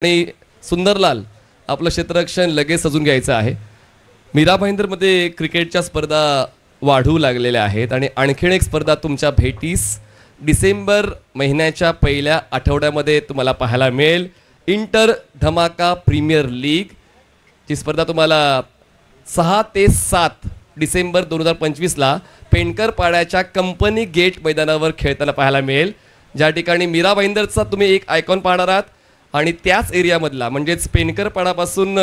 आणि सुंदरलाल आपलं क्षेत्ररक्षण लगेच सजून घ्यायचं आहे. मीरा भाईंदरमध्ये क्रिकेटच्या स्पर्धा वाढू लागलेल्या आहेत आणि आणखीन एक स्पर्धा तुमच्या भेटीस डिसेंबर महिन्याच्या पहिल्या आठवड्यामध्ये तुम्हाला पाहायला मिळेल. इंटर धमाका प्रीमियर लीग ची स्पर्धा तुम्हाला 6 ते 7 डिसेंबर 2025ला पेंडकर पाड्याच्या कंपनी गेट मैदानावर खेळताना पाहायला मिळेल, ज्या ठिकाणी मीरा भाईंदरचा तुम्ही एक आयकॉन पाहणार आहात आणि त्याच एरियामधला म्हणजेच पेंडकर पाडापासून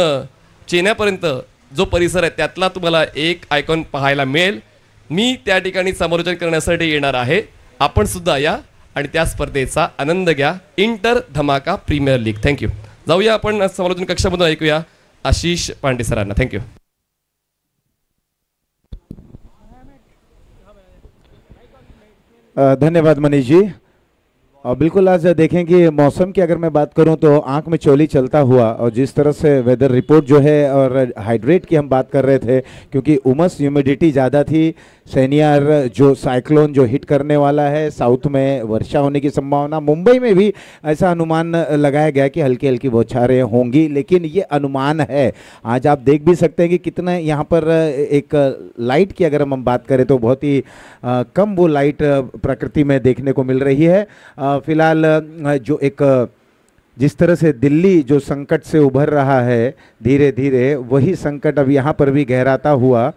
चेन्यापर्यंत जो परिसर आहे त्यातला तुम्हाला एक आयकॉन पाहायला मिळेल. मी त्या ठिकाणी समालोचन करण्यासाठी येणार आहे. आपण सुद्धा या आणि त्या स्पर्धेचा आनंद घ्या. Inter Dhamaka Premier league. Thank you. जाऊया आपण समालोचन कक्षामधून ऐकूया आशिष पांडे सरांना. थँक्यू. धन्यवाद मनीष जी. बिल्कुल आज देखें कि मौसम की अगर मैं बात करूं तो आंख में चोली चलता हुआ, और जिस तरह से वेदर रिपोर्ट जो है और हाइड्रेट की हम बात कर रहे थे क्योंकि उमस ह्यूमिडिटी ज़्यादा थी. सैनियार जो साइक्लोन जो हिट करने वाला है, साउथ में वर्षा होने की संभावना, मुंबई में भी ऐसा अनुमान लगाया गया कि हल्की हल्की बौछारें होंगी, लेकिन ये अनुमान है. आज आप देख भी सकते हैं कि कितना यहाँ पर एक लाइट की अगर हम बात करें तो बहुत ही कम वो लाइट प्रकृति में देखने को मिल रही है. फिलहाल जो एक जिस तरह से दिल्ली जो संकट से उभर रहा है धीरे धीरे, वही संकट अब यहाँ पर भी गहराता हुआ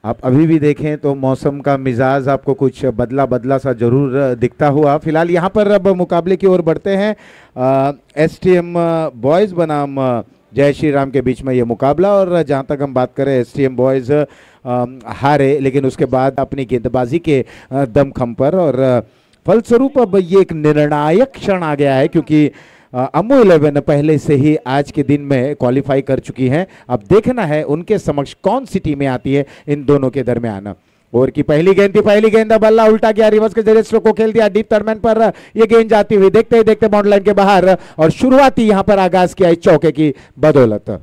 आप अभी भी देखें तो मौसम का मिजाज आपको कुछ बदला बदला सा जरूर दिखता हुआ. फिलहाल यहाँ पर अब मुकाबले की ओर बढ़ते हैं. एसटीएम बॉयज़ बनाम जय श्री राम के बीच में ये मुकाबला, और जहाँ तक हम बात करें एसटीएम बॉयज़ हारे, लेकिन उसके बाद अपनी गेंदबाजी के दमखम पर, और फलस्वरूप अब ये एक निर्णायक क्षण आ गया है क्योंकि अम्मू 11 पहले से ही आज के दिन में क्वालिफाई कर चुकी हैं. अब देखना है उनके समक्ष कौन सी टीमें आती है इन दोनों के दरमियान. ओवर की पहली गेंद थी, पहली गेंद बल्ला उल्टा गया, रिवर्स के जरिए स्ट्रोक को खेल दिया डीप थर्ड मैन पर. ये गेंद जाती हुई देखते ही देखते बाउंड्री लाइन के बाहर, और शुरुआती यहां पर आगाज किया इस चौके की बदौलत.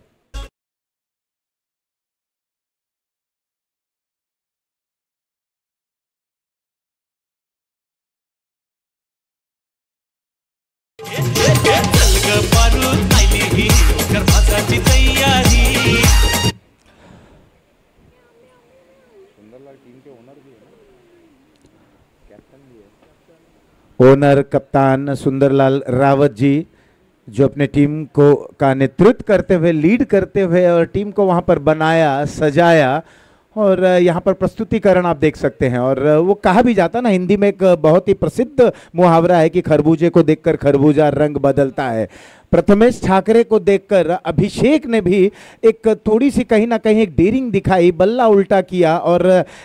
ओनर कप्तान सुंदरलाल रावत जी जो अपने टीम को का नेतृत्व करते हुए, लीड करते हुए और टीम को वहां पर बनाया, सजाया, और यहाँ पर प्रस्तुतिकरण आप देख सकते हैं. और वो कहा भी जाता ना, हिंदी में एक बहुत ही प्रसिद्ध मुहावरा है कि खरबूजे को देखकर खरबूजा रंग बदलता है. प्रथमेश ठाकरे को देखकर अभिषेक ने भी एक थोड़ी सी कहीं ना कहीं एक डेयरिंग दिखाई, बल्ला उल्टा किया और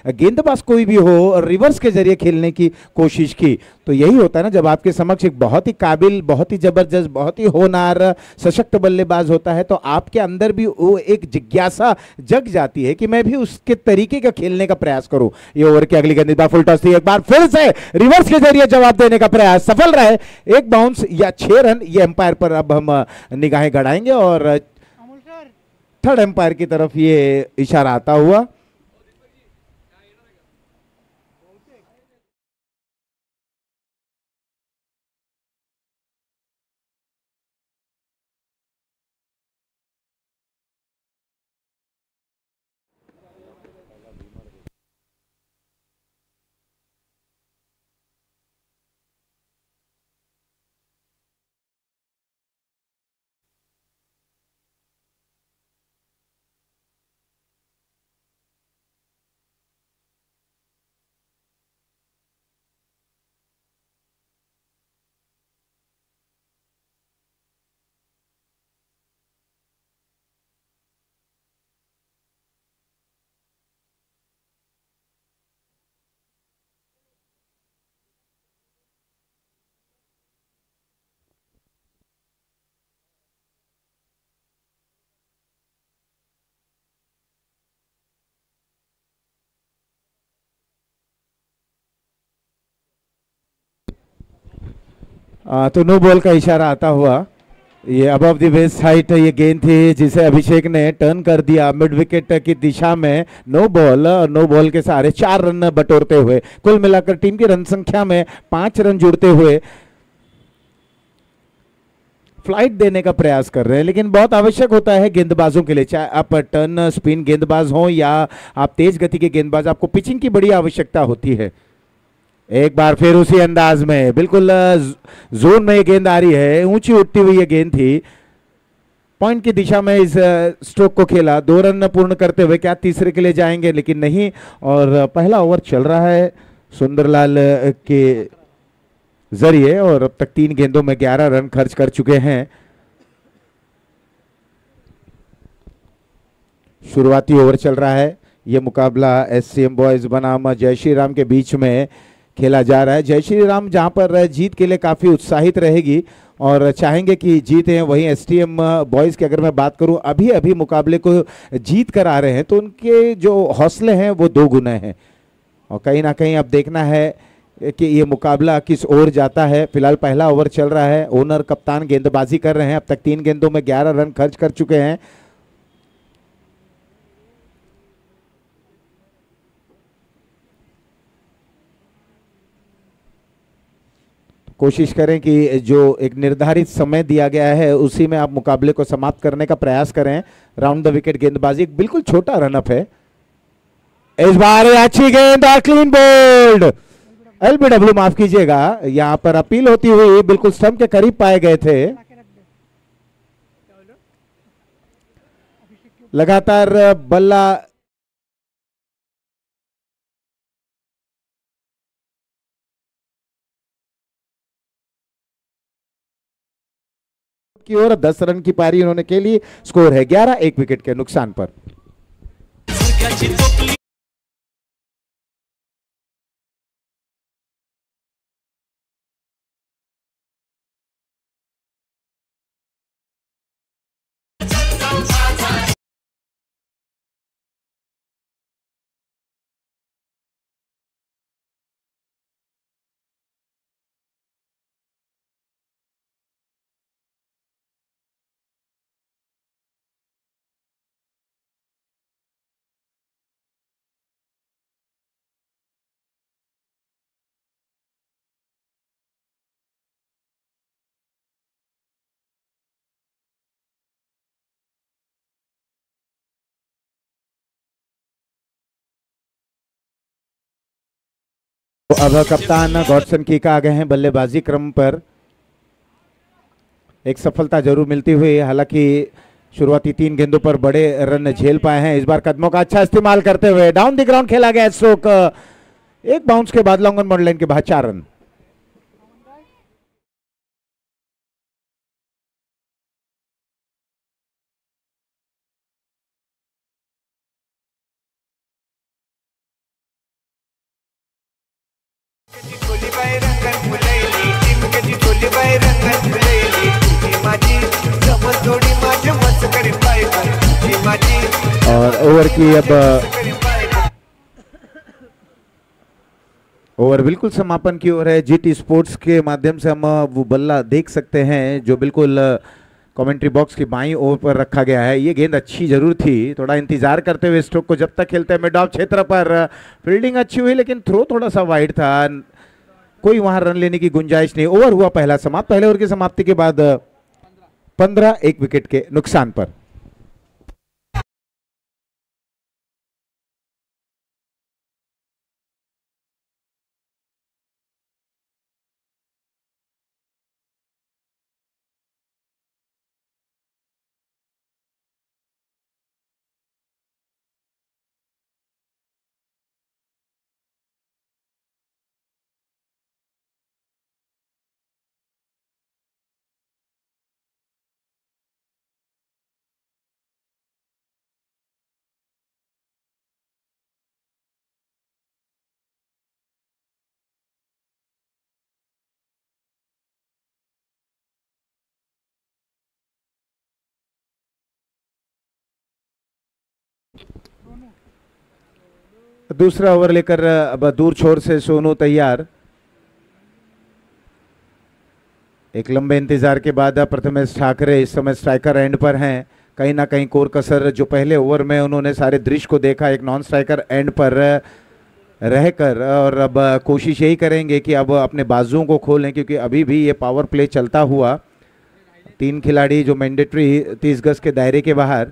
गेंदबाज कोई भी हो रिवर्स के जरिए खेलने की कोशिश की. तो यही होता है ना जब आपके समक्ष एक बहुत ही काबिल, बहुत ही जबरदस्त, बहुत ही होनहार, सशक्त बल्लेबाज होता है तो आपके अंदर भी वो एक जिज्ञासा जग जाती है कि मैं भी उसके तरीके का खेलने का प्रयास करूं. ये ओवर की अगली गेंद फुल टॉस थी, एक बार फिर से रिवर्स के जरिए जवाब देने का प्रयास सफल रहे. एक बाउंस या 6 रन, ये एम्पायर पर अब हम निगाहें गड़ाएंगे और थर्ड एम्पायर की तरफ ये इशारा आता हुआ. तो नो बॉल का इशारा आता हुआ. ये अबव द वेस्ट हाइट ये गेंद थी जिसे अभिषेक ने टर्न कर दिया मिड विकेट की दिशा में. नो बॉल के सहारे 4 रन बटोरते हुए कुल मिलाकर टीम की रन संख्या में 5 रन जुड़ते हुए फ्लाइट देने का प्रयास कर रहे हैं, लेकिन बहुत आवश्यक होता है गेंदबाजों के लिए, चाहे आप टर्न स्पिन गेंदबाज हो या आप तेज गति के गेंदबाज, आपको पिचिंग की बड़ी आवश्यकता होती है। एक बार फिर उसी अंदाज में बिल्कुल जोन में ये गेंद आ रही है, ऊंची उठती हुई ये गेंद थी, पॉइंट की दिशा में इस स्ट्रोक को खेला। 2 रन पूर्ण करते हुए क्या तीसरे के लिए जाएंगे, लेकिन नहीं। और पहला ओवर चल रहा है सुंदरलाल के जरिए और अब तक 3 गेंदों में 11 रन खर्च कर चुके हैं। शुरुआती ओवर चल रहा है, यह मुकाबला एससीएम बॉयज बनाम जय श्री राम के बीच में खेला जा रहा है। जय श्री राम जहां पर जीत के लिए काफी उत्साहित रहेगी और चाहेंगे कि जीतें, वहीं एसटीएम बॉयज की अगर मैं बात करूं, अभी अभी मुकाबले को जीत कर आ रहे हैं, तो उनके जो हौसले हैं वो 2 गुना हैं। और कहीं ना कहीं अब देखना है कि ये मुकाबला किस ओर जाता है। फिलहाल पहला ओवर चल रहा है, ओनर कप्तान गेंदबाजी कर रहे हैं, अब तक 3 गेंदों में 11 रन खर्च कर चुके हैं। कोशिश करें कि जो एक निर्धारित समय दिया गया है उसी में आप मुकाबले को समाप्त करने का प्रयास करें। राउंड द विकेट गेंदबाजी, बिल्कुल छोटा रनअप है इस बार, अच्छी गेंद और क्लीन बोल्ड। एलबीडब्ल्यू माफ कीजिएगा, यहां पर अपील होती हुई बिल्कुल स्टंप के करीब पाए गए थे। लगातार बल्ला की ओर 10 रन की पारी उन्होंने खेली, स्कोर है 11, 1 विकेट के नुकसान पर। तो अब कप्तान गॉडसन की आ गए हैं बल्लेबाजी क्रम पर। एक सफलता जरूर मिलती हुई, हालांकि शुरुआती 3 गेंदों पर बड़े रन झेल पाए हैं। इस बार कदमों का अच्छा इस्तेमाल करते हुए डाउन द ग्राउंड खेला गया स्ट्रोक, एक बाउंस के बाद लॉन्ग ऑन बॉर्डर लाइन के बाहर 4 रन। और ओवर की अब ओवर बिल्कुल समापन की ओर है। जीटी स्पोर्ट्स के माध्यम से हम वो बल्ला देख सकते हैं जो बिल्कुल कमेंट्री बॉक्स की बाईं ओर पर रखा गया है। ये गेंद अच्छी जरूर थी, थोड़ा इंतजार करते हुए स्ट्रोक को जब तक खेलते हैं मिड ऑफ क्षेत्र पर। फील्डिंग अच्छी हुई लेकिन थ्रो थोड़ा सा वाइड था, कोई वहां रन लेने की गुंजाइश नहीं। ओवर हुआ पहला समाप्त। पहले ओवर की समाप्ति के बाद 15, 1 विकेट के नुकसान पर। दूसरा ओवर लेकर अब दूर छोर से सोनू तैयार। एक लंबे इंतजार के बाद प्रथमेश ठाकरे इस समय स्ट्राइकर एंड पर हैं। कहीं ना कहीं कोर कसर जो पहले ओवर में उन्होंने सारे दृश्य को देखा, एक नॉन स्ट्राइकर एंड पर रहकर, और अब कोशिश यही करेंगे कि अब अपने बाजुओं को खोलें, क्योंकि अभी भी ये पावर प्ले चलता हुआ 3 खिलाड़ी जो मैंडेटरी 30 गज के दायरे के बाहर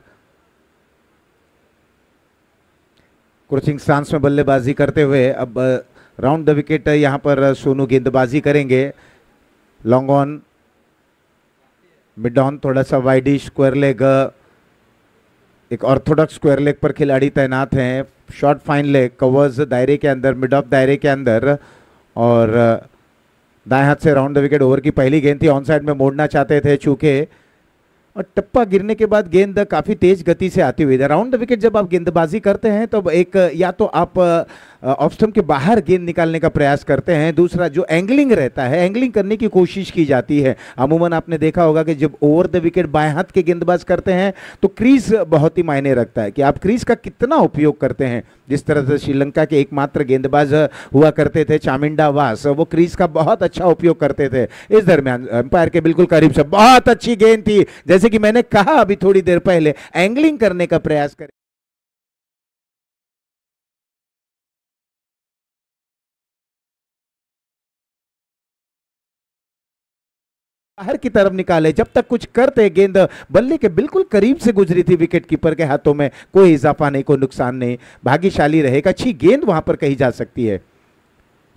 क्रॉसिंग स्टांस में बल्लेबाजी करते हुए अब राउंड द विकेट यहाँ पर सोनू गेंदबाजी करेंगे। लॉन्ग ऑन, मिड ऑन, थोड़ा सा वाइडिश स्क्वायर लेग, एक ऑर्थोडॉक्स स्क्वायर लेग पर खिलाड़ी तैनात हैं। शॉर्ट फाइन लेग, कवर्स दायरे के अंदर, मिड ऑफ दायरे के अंदर, और दाएं हाथ से राउंड द विकेट। ओवर की पहली गेंद थी, ऑन साइड में मोड़ना चाहते थे चूंकि, और टप्पा गिरने के बाद गेंद काफी तेज गति से आती हुई। राउंड द विकेट जब आप गेंदबाजी करते हैं तो एक या तो आप ऑफ स्टंप के बाहर गेंद निकालने का प्रयास करते हैं, दूसरा जो एंगलिंग रहता है, एंगलिंग करने की कोशिश की जाती है। अमूमन आपने देखा होगा कि जब ओवर द विकेट बाएं हाथ के गेंदबाज करते हैं तो क्रीज बहुत ही मायने रखता है कि आप क्रीज का कितना उपयोग करते हैं। जिस तरह से श्रीलंका के एकमात्र गेंदबाज हुआ करते थे चामिंडा वास, वो क्रीज का बहुत अच्छा उपयोग करते थे। इस दरमियान अंपायर के बिल्कुल करीब से बहुत अच्छी गेंद थी, जैसे कि मैंने कहा अभी थोड़ी देर पहले, एंगलिंग करने का प्रयास करें। बाहर की तरफ निकाले, जब तक कुछ करते गेंद बल्ले के बिल्कुल करीब से गुजरी थी विकेट कीपर के हाथों में। कोई इजाफा नहीं, कोई नुकसान नहीं, भाग्यशाली रहेगा। अच्छी गेंद वहां पर कही जा सकती है।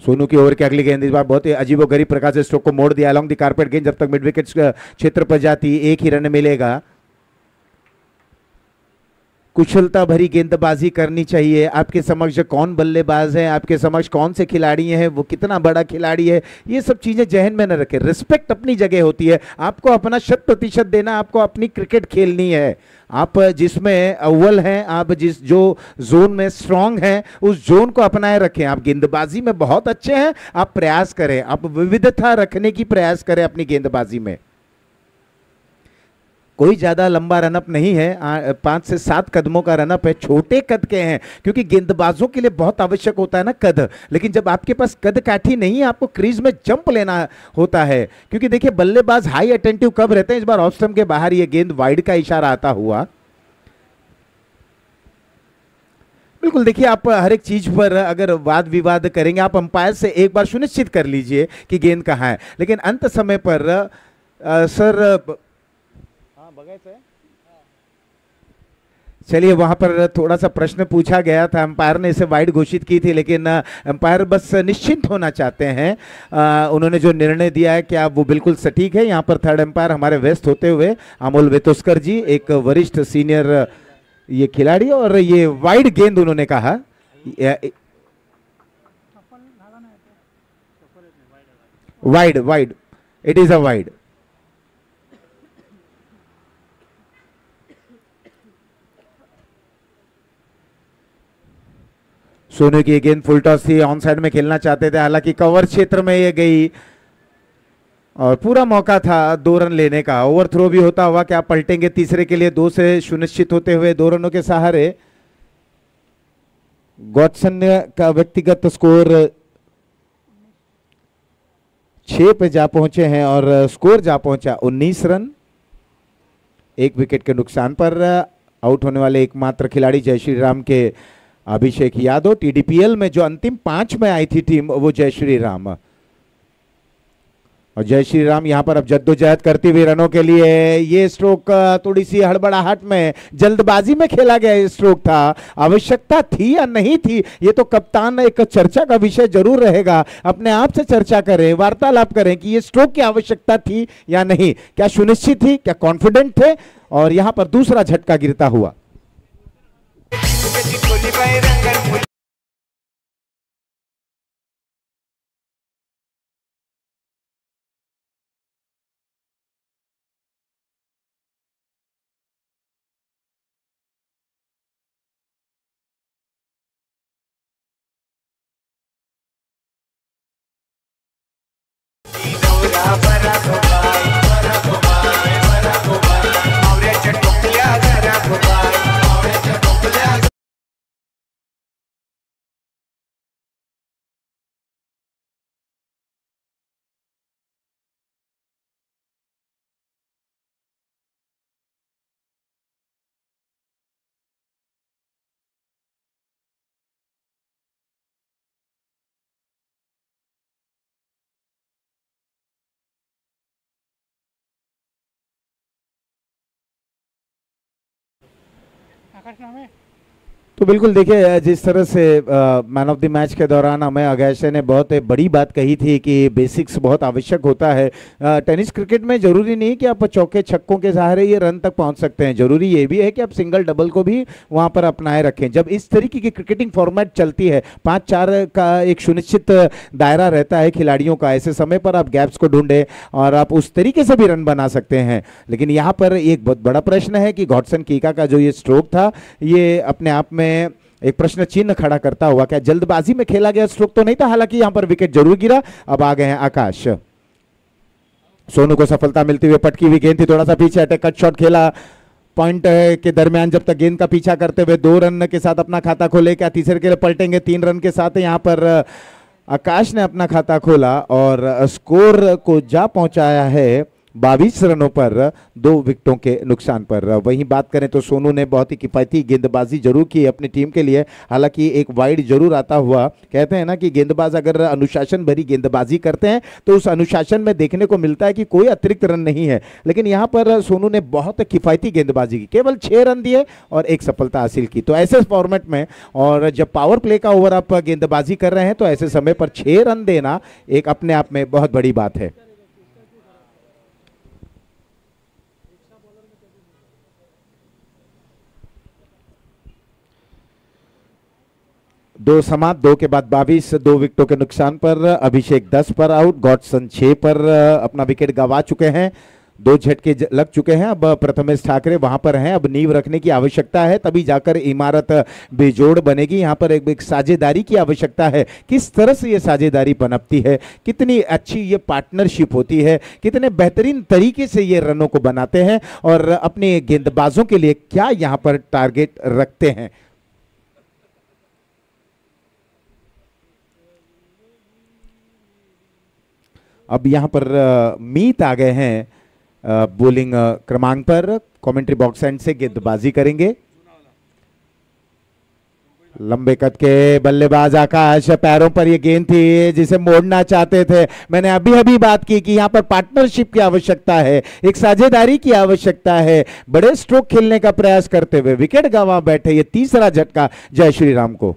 सोनू की ओवर की अगली गेंद इस बार बहुत ही अजीबोगरीब प्रकार से स्ट्रोक को मोड़ दिया अलोंग द कारपेट। गेंद जब तक मिड विकेट क्षेत्र पर जाती, एक ही रन मिलेगा। कुशलता भरी गेंदबाजी करनी चाहिए। आपके समक्ष कौन बल्लेबाज है, आपके समक्ष कौन से खिलाड़ी हैं, वो कितना बड़ा खिलाड़ी है, ये सब चीजें जहन में न रखें। रिस्पेक्ट अपनी जगह होती है, आपको अपना 100% देना, आपको अपनी क्रिकेट खेलनी है। आप जिसमें अव्वल हैं, आप जिस जो जोन में स्ट्रांग हैं, उस जोन को अपनाए रखें। आप गेंदबाजी में बहुत अच्छे हैं, आप प्रयास करें, आप विविधता रखने की प्रयास करें अपनी गेंदबाजी में। कोई ज्यादा लंबा रनअप नहीं है, 5 से 7 कदमों का रनअप है, छोटे कद के हैं, क्योंकि गेंदबाजों के लिए बहुत आवश्यक होता है ना कद। लेकिन जब आपके पास कद काठी नहीं है, आपको क्रीज में जंप लेना होता है, क्योंकि देखिए बल्लेबाज हाई अटेंटिव कब रहते हैं। इस बार ऑफ स्टंप के बाहर ये गेंद वाइड का इशारा आता हुआ। बिल्कुल, देखिए आप हर एक चीज पर अगर वाद विवाद करेंगे, आप अंपायर से एक बार सुनिश्चित कर लीजिए कि गेंद कहां है। लेकिन अंत समय पर सर, चलिए, वहां पर थोड़ा सा प्रश्न पूछा गया था, अंपायर ने इसे वाइड घोषित की थी, लेकिन अंपायर बस निश्चिंत होना चाहते हैं। उन्होंने जो निर्णय दिया है क्या वो बिल्कुल सटीक है। यहाँ पर थर्ड अंपायर हमारे व्यस्त होते हुए अमोल वेतोस्कर जी, एक वरिष्ठ सीनियर ये खिलाड़ी, और ये वाइड गेंद उन्होंने कहा। Wide, wide, it is a wide. Sonu की गेंद फुल टॉस थी, ऑन साइड में खेलना चाहते थे, हालांकि कवर क्षेत्र में ये गई और पूरा मौका था 2 रन लेने का। ओवर थ्रो भी होता हुआ क्या पलटेंगे तीसरे के लिए, 2 से सुनिश्चित होते हुए 2 रनों के सहारे। गॉडसन का व्यक्तिगत स्कोर 6 पे जा पहुंचे हैं और स्कोर जा पहुंचा 19 रन। 1 विकेट के नुकसान पर आउट होने वाले एकमात्र खिलाड़ी जय श्री राम के अभिषेक यादव। टीडीपीएल में जो अंतिम 5 में आई थी टीम, वो जय श्री राम, और जय श्री राम यहां पर अब जद्दोजहद करती हुई रनों के लिए। ये स्ट्रोक थोड़ी सी हड़बड़ाहट में, जल्दबाजी में खेला गया ये स्ट्रोक था। आवश्यकता थी या नहीं थी, ये तो कप्तान एक चर्चा का विषय जरूर रहेगा। अपने आप से चर्चा करें, वार्तालाप करें कि ये स्ट्रोक की आवश्यकता थी या नहीं, क्या सुनिश्चित थी, क्या कॉन्फिडेंट थे। और यहां पर दूसरा झटका गिरता हुआ। तो बिल्कुल देखिए, जिस तरह से मैन ऑफ द मैच के दौरान हमें अगैशे ने बहुत बड़ी बात कही थी कि बेसिक्स बहुत आवश्यक होता है। टेनिस क्रिकेट में जरूरी नहीं कि आप चौके छक्कों के सहारे ये रन तक पहुंच सकते हैं, जरूरी ये भी है कि आप सिंगल डबल को भी वहां पर अपनाए रखें। जब इस तरीके की क्रिकेटिंग फॉर्मेट चलती है, 5-4 का एक सुनिश्चित दायरा रहता है खिलाड़ियों का, ऐसे समय पर आप गैप्स को ढूंढें और आप उस तरीके से भी रन बना सकते हैं। लेकिन यहाँ पर एक बहुत बड़ा प्रश्न है कि गॉडसन कीका का जो ये स्ट्रोक था, ये अपने आप में एक प्रश्न चिन्ह खड़ा करता हुआ, क्या जल्दबाजी में खेला गया स्ट्रोक तो नहीं था? हालांकि यहां पर विकेट जरूर गिरा। अब आ गए हैं आकाश। सोनू को सफलता मिलती हुई, पटकी हुई गेंद थी, थोड़ा सा पीछे अटैक, कट शॉट खेला पॉइंट के दरमियान, जब तक गेंद का पीछा करते हुए 2 रन के साथ अपना खाता खोले। क्या तीसरे के लिए पलटेंगे? 3 रन के साथ यहां पर आकाश ने अपना खाता खोला और स्कोर को जा पहुंचाया है 22 रनों पर 2 विकेटों के नुकसान पर। वहीं बात करें तो सोनू ने बहुत ही किफायती गेंदबाजी जरूर की अपनी टीम के लिए, हालांकि एक वाइड जरूर आता हुआ। कहते हैं ना कि गेंदबाज अगर अनुशासन भरी गेंदबाजी करते हैं तो उस अनुशासन में देखने को मिलता है कि कोई अतिरिक्त रन नहीं है, लेकिन यहां पर सोनू ने बहुत किफायती गेंदबाजी की, केवल 6 रन दिए और एक सफलता हासिल की। तो ऐसे फॉर्मेट में, और जब पावर प्ले का ओवर आप गेंदबाजी कर रहे हैं, तो ऐसे समय पर 6 रन देना एक अपने आप में बहुत बड़ी बात है। दो समाप्त, 2 के बाद 22, 2 विकेटों के नुकसान पर। अभिषेक 10 पर आउट, गॉडसन 6 पर अपना विकेट गंवा चुके हैं, 2 झटके लग चुके हैं। अब प्रथमेश ठाकरे वहां पर हैं, अब नींव रखने की आवश्यकता है, तभी जाकर इमारत बेजोड़ बनेगी। यहां पर एक साझेदारी की आवश्यकता है। किस तरह से ये साझेदारी पनपती है, कितनी अच्छी ये पार्टनरशिप होती है, कितने बेहतरीन तरीके से ये रनों को बनाते हैं और अपने गेंदबाजों के लिए क्या यहां पर टारगेट रखते हैं। अब यहां पर मीत आ गए हैं बॉलिंग क्रमांक पर, कमेंट्री बॉक्स एंड से गेंदबाजी करेंगे। लंबे कद के बल्लेबाज आकाश, पैरों पर ये गेंद थी जिसे मोड़ना चाहते थे। मैंने अभी अभी बात की कि यहां पर पार्टनरशिप की आवश्यकता है, एक साझेदारी की आवश्यकता है। बड़े स्ट्रोक खेलने का प्रयास करते हुए विकेट गंवा बैठे, ये तीसरा झटका जय श्री राम को।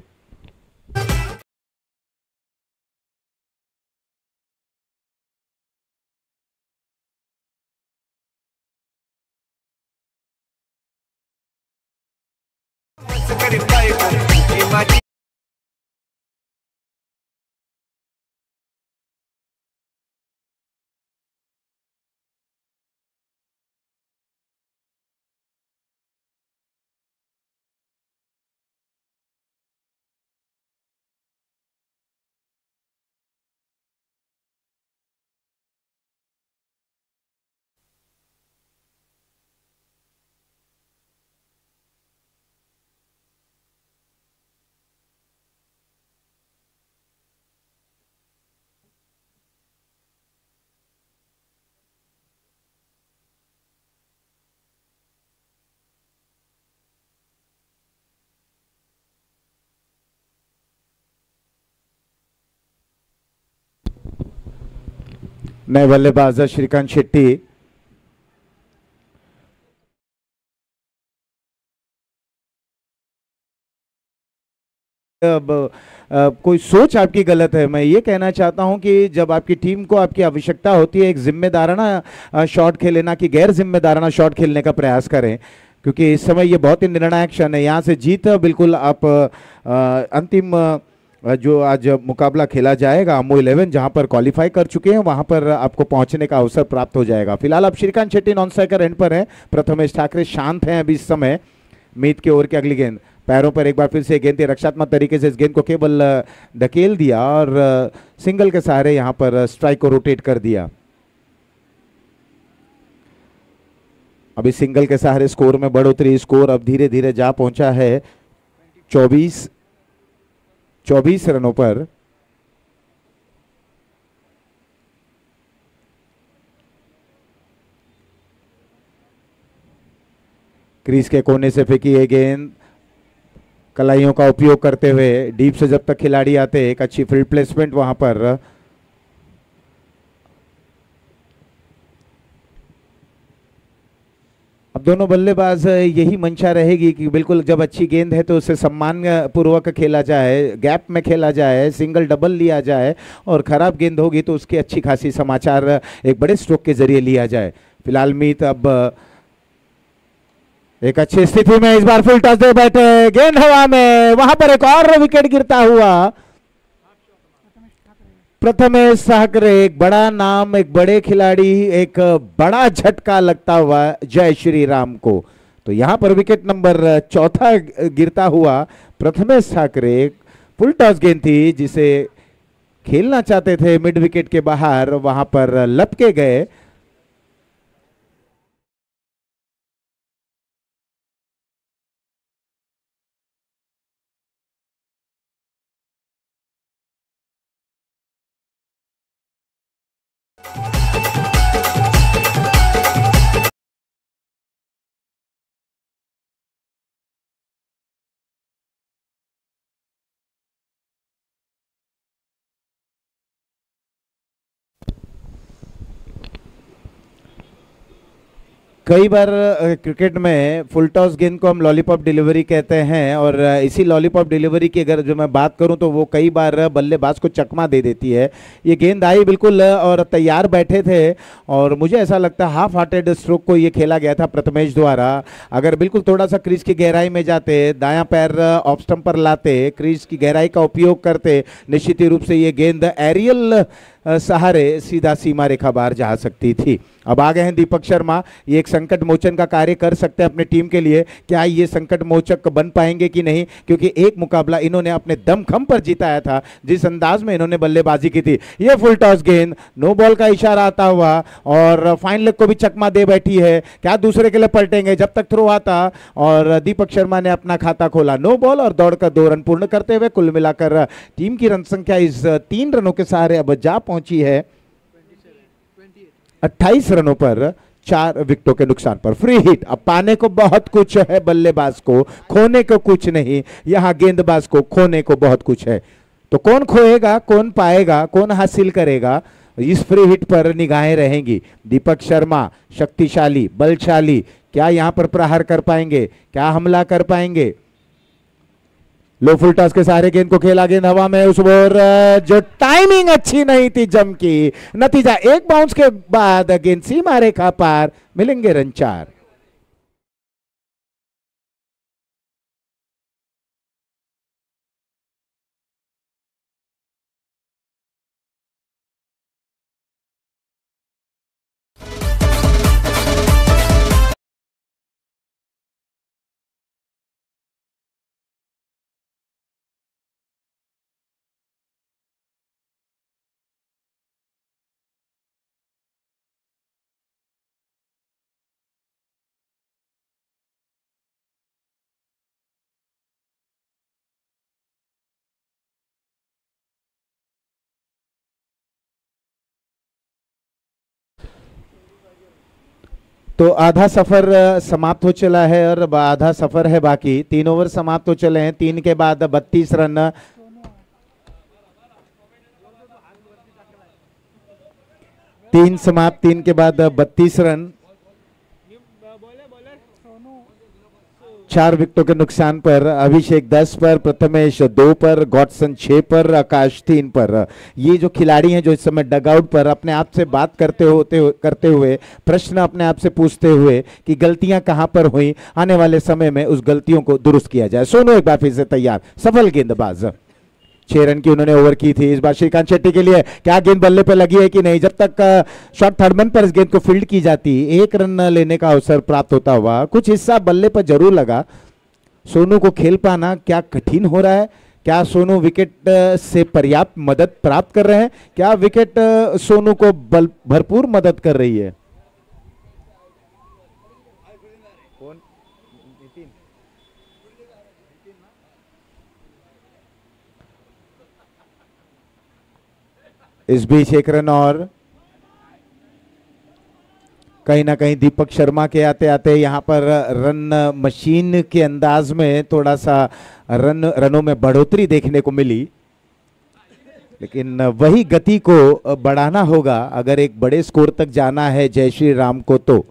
नए बल्लेबाज श्रीकांत शेट्टी। अब कोई सोच आपकी गलत है। मैं ये कहना चाहता हूं कि जब आपकी टीम को आपकी आवश्यकता होती है एक जिम्मेदाराना शॉट खेले, ना कि गैर जिम्मेदाराना शॉट खेलने का प्रयास करें, क्योंकि इस समय ये बहुत ही निर्णायक क्षण है। यहाँ से जीत बिल्कुल आप अंतिम जो आज मुकाबला खेला जाएगा अमो 11 जहां पर क्वालिफाई कर चुके हैं, वहां पर आपको पहुंचने का अवसर प्राप्त हो जाएगा। फिलहाल अब Shrikant Shetty non striker end पर हैं, प्रथमेश ठाकरे शांत हैं अभी इस समय। मीत के ओवर की अगली गेंद, पैरों पर एक बार फिर से गेंद थी, रक्षात्मक तरीके से इस गेंद को केवल धकेल दिया और सिंगल के सहारे यहां पर स्ट्राइक को रोटेट कर दिया। अभी सिंगल के सहारे स्कोर में बढ़ोतरी, स्कोर अब धीरे धीरे जा पहुंचा है 24 रनों पर। क्रीज के कोने से फेंकी है गेंद, कलाइयों का उपयोग करते हुए डीप से जब तक खिलाड़ी आते, एक अच्छी फील्ड प्लेसमेंट वहां पर। अब दोनों बल्लेबाज यही मंशा रहेगी कि बिल्कुल जब अच्छी गेंद है तो उसे सम्मान पूर्वक खेला जाए, गैप में खेला जाए, सिंगल डबल लिया जाए, और खराब गेंद होगी तो उसकी अच्छी खासी समाचार एक बड़े स्ट्रोक के जरिए लिया जाए। फिलहाल मीत अब एक अच्छी स्थिति में इस बार फुल टॉस दे बैठे, गेंद हवा में, वहां पर एक और विकेट गिरता हुआ। प्रथमेश ठाकरे, एक बड़ा नाम, एक बड़े खिलाड़ी, एक बड़ा झटका लगता हुआ जय श्री राम को। तो यहां पर विकेट नंबर चौथा गिरता हुआ प्रथमेश ठाकरे। फुल टॉस गेंद थी जिसे खेलना चाहते थे मिड विकेट के बाहर, वहां पर लपके गए। कई बार क्रिकेट में फुल टॉस गेंद को हम लॉलीपॉप डिलीवरी कहते हैं, और इसी लॉलीपॉप डिलीवरी की अगर जो मैं बात करूं तो वो कई बार बल्लेबाज को चकमा दे देती है। ये गेंद आई बिल्कुल और तैयार बैठे थे, और मुझे ऐसा लगता है हाफ हार्टेड स्ट्रोक को ये खेला गया था प्रथमेश द्वारा। अगर बिल्कुल थोड़ा सा क्रीज की गहराई में जाते, दायां पैर ऑफ स्टंप पर लाते, क्रीज की गहराई का उपयोग करते, निश्चित रूप से ये गेंद एरियल सहारे सीधा सीमा रेखा बाहर जा सकती थी। अब आ गए हैं दीपक शर्मा, ये एक संकट मोचन का कार्य कर सकते हैं अपने टीम के लिए। क्या ये संकट मोचक बन पाएंगे कि नहीं, क्योंकि एक मुकाबला इन्होंने अपने दमखम पर जीताया था, जिस अंदाज में इन्होंने बल्लेबाजी की थी। ये फुल टॉस गेंद, नो बॉल का इशारा आता हुआ, और फाइन लेग को भी चकमा दे बैठी है। क्या दूसरे के लिए पलटेंगे जब तक थ्रो आता, और दीपक शर्मा ने अपना खाता खोला, नो बॉल, और दौड़कर 2 रन पूर्ण करते हुए कुल मिलाकर टीम की रन संख्या इस 3 रनों के सहारे अब जा पहुंची है 28 रनों पर, 4 विकेटों के नुकसान पर। फ्री हिट, अब पाने को बहुत कुछ है बल्लेबाज को, खोने को कुछ नहीं। यहां गेंदबाज को खोने को बहुत कुछ है, तो कौन खोएगा, कौन पाएगा, कौन हासिल करेगा, इस फ्री हिट पर निगाहें रहेंगी। दीपक शर्मा शक्तिशाली, बलशाली, क्या यहां पर प्रहार कर पाएंगे, क्या हमला कर पाएंगे। लो फुल टॉस के सहारे गेंद को खेला, गेंद हवा में, उस ओवर जो टाइमिंग अच्छी नहीं थी जम की, नतीजा एक बाउंस के बाद गेंद सीमा रेखा पार, मिलेंगे रन 4। तो आधा सफर समाप्त हो चला है और आधा सफर है बाकी। 3 ओवर समाप्त हो चले हैं, 3 के बाद 32 रन। 3 समाप्त, 3 के बाद 32 रन, 4 विकेटों के नुकसान पर। अभिषेक 10 पर, प्रथमेश 2 पर, गॉडसन 6 पर, आकाश 3 पर। ये जो खिलाड़ी हैं जो इस समय डगआउट पर अपने आप से बात करते हुए प्रश्न अपने आप से पूछते हुए कि गलतियां कहां पर हुई, आने वाले समय में उस गलतियों को दुरुस्त किया जाए। सोनू एक बार फिर से तैयार, सफल गेंदबाज। 6 रन की उन्होंने ओवर की थी। इस बार श्रीकांत शेट्टी के लिए क्या गेंद बल्ले पे लगी है कि नहीं, जब तक शॉट थर्डमैन पर इस गेंद को फील्ड की जाती, 1 रन लेने का अवसर प्राप्त होता हुआ, कुछ हिस्सा बल्ले पर जरूर लगा। सोनू को खेल पाना क्या कठिन हो रहा है, क्या सोनू विकेट से पर्याप्त मदद प्राप्त कर रहे हैं, क्या विकेट सोनू को भरपूर मदद कर रही है। इस बीच 1 रन और, कहीं ना कहीं दीपक शर्मा के आते आते यहाँ पर रन मशीन के अंदाज में थोड़ा सा रनों में बढ़ोतरी देखने को मिली, लेकिन वही गति को बढ़ाना होगा अगर एक बड़े स्कोर तक जाना है जय श्री राम को। तो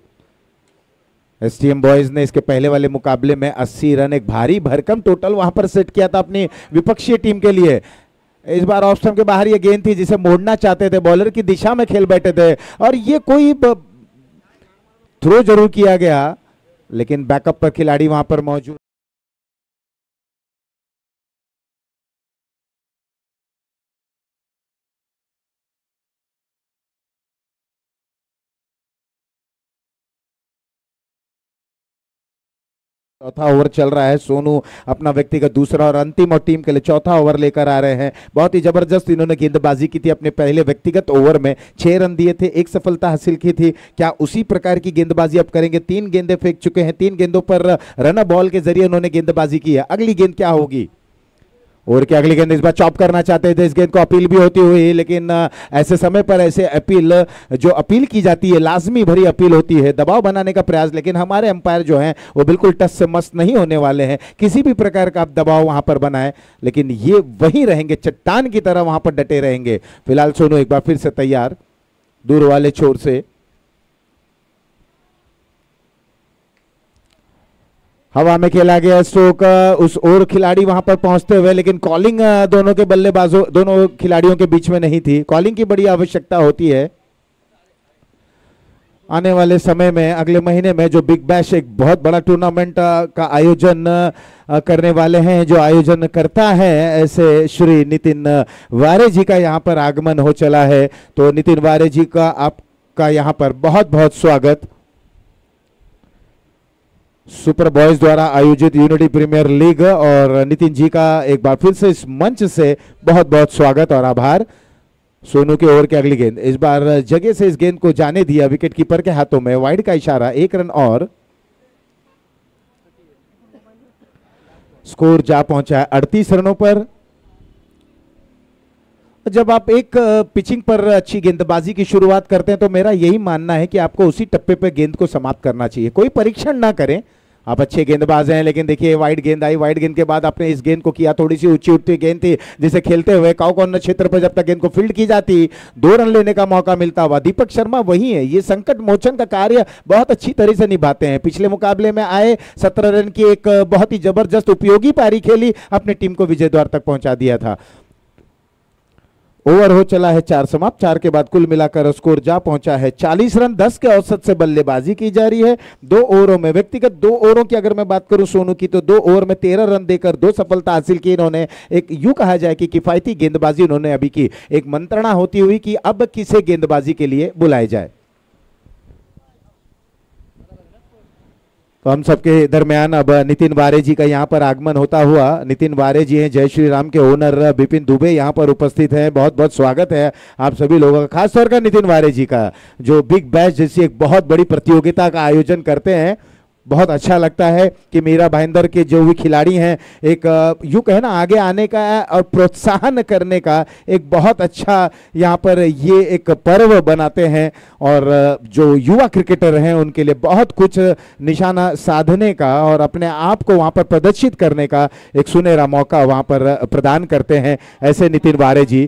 एसटीएम बॉयज ने इसके पहले वाले मुकाबले में 80 रन, एक भारी भरकम टोटल वहां पर सेट किया था अपनी विपक्षीय टीम के लिए। इस बार ऑफ स्टंप के बाहर ये गेंद थी जिसे मोड़ना चाहते थे, बॉलर की दिशा में खेल बैठे थे और ये कोई थ्रो जरूर किया गया, लेकिन बैकअप पर खिलाड़ी वहां पर मौजूद। चौथा ओवर चल रहा है, सोनू अपना व्यक्तिगत दूसरा और अंतिम और टीम के लिए चौथा ओवर लेकर आ रहे हैं। बहुत ही जबरदस्त इन्होंने गेंदबाजी की थी, अपने पहले व्यक्तिगत ओवर में 6 रन दिए थे, 1 सफलता हासिल की थी। क्या उसी प्रकार की गेंदबाजी अब करेंगे? 3 गेंदें फेंक चुके हैं, 3 गेंदों पर रन बॉल के जरिए उन्होंने गेंदबाजी की है। अगली गेंद क्या होगी? और क्या अगली गेंद इस बार चॉप करना चाहते थे, इस गेंद को अपील भी होती हुई, लेकिन ऐसे समय पर ऐसे अपील जो अपील की जाती है लाजमी भरी अपील होती है, दबाव बनाने का प्रयास, लेकिन हमारे अंपायर जो हैं वो बिल्कुल टस से मस्त नहीं होने वाले हैं। किसी भी प्रकार का आप दबाव वहां पर बनाए, लेकिन ये वहीं रहेंगे, चट्टान की तरह वहां पर डटे रहेंगे। फिलहाल सोनू एक बार फिर से तैयार, दूर वाले छोर से हवा में खेला गया स्ट्रोक, उस और खिलाड़ी वहां पर पहुंचते हुए, लेकिन कॉलिंग दोनों के बल्लेबाजों, दोनों खिलाड़ियों के बीच में नहीं थी। कॉलिंग की बड़ी आवश्यकता होती है आने वाले समय में। अगले महीने में जो बिग बैश एक बहुत बड़ा टूर्नामेंट का आयोजन करने वाले हैं, जो आयोजन करता है ऐसे श्री नितिन वारे जी का यहाँ पर आगमन हो चला है। तो नितिन वारे जी का आपका यहाँ पर बहुत बहुत स्वागत। सुपर बॉयज द्वारा आयोजित यूनिटी प्रीमियर लीग और नितिन जी का एक बार फिर से इस मंच से बहुत बहुत स्वागत और आभार। सोनू के ओवर की अगली गेंद, इस बार जगह से इस गेंद को जाने दिया, विकेट कीपर के हाथों में, वाइड का इशारा, 1 रन और स्कोर जा पहुंचा है 38 रनों पर। जब आप एक पिचिंग पर अच्छी गेंदबाजी की शुरुआत करते हैं तो मेरा यही मानना है कि आपको उसी टप्पे पर गेंद को समाप्त करना चाहिए, कोई परीक्षण ना करें। आप अच्छे गेंदबाज हैं, लेकिन देखिए वाइड गेंद आई, वाइड गेंद के बाद आपने इस गेंद को किया, थोड़ी सी ऊंची उठती गेंद थी जिसे खेलते हुए काउ कॉर्नर क्षेत्र पर जब तक गेंद को फील्ड की जाती 2 रन लेने का मौका मिलता हुआ। दीपक शर्मा वही है, ये संकट मोचन का कार्य बहुत अच्छी तरह से निभाते हैं। पिछले मुकाबले में आए 17 रन की एक बहुत ही जबरदस्त उपयोगी पारी खेली, अपनी टीम को विजय द्वार तक पहुंचा दिया था। ओवर हो चला है 4 समाप्त, 4 के बाद कुल मिलाकर स्कोर जा पहुंचा है 40 रन। 10 के औसत से बल्लेबाजी की जा रही है। 2 ओवरों में, व्यक्तिगत 2 ओवरों की अगर मैं बात करूं सोनू की, तो 2 ओवर में 13 रन देकर 2 सफलता हासिल की इन्होंने। एक यूं कहा जाए कि किफायती गेंदबाजी इन्होंने अभी की। एक मंत्रणा होती हुई कि अब किसे गेंदबाजी के लिए बुलाया जाए। तो हम सबके दरमियान अब नितिन वारे जी का यहाँ पर आगमन होता हुआ। नितिन वारे जी हैं जय श्री राम के ओनर, विपिन दुबे यहाँ पर उपस्थित हैं। बहुत बहुत स्वागत है आप सभी लोगों का, खासतौर पर नितिन वारे जी का, जो बिग बैश जैसी एक बहुत बड़ी प्रतियोगिता का आयोजन करते हैं। बहुत अच्छा लगता है कि मीरा भाईंदर के जो भी खिलाड़ी हैं, एक यूं कहे ना आगे आने का और प्रोत्साहन करने का एक बहुत अच्छा यहाँ पर ये एक पर्व बनाते हैं, और जो युवा क्रिकेटर हैं उनके लिए बहुत कुछ निशाना साधने का और अपने आप को वहाँ पर प्रदर्शित करने का एक सुनहरा मौका वहाँ पर प्रदान करते हैं ऐसे नितिन वारे जी।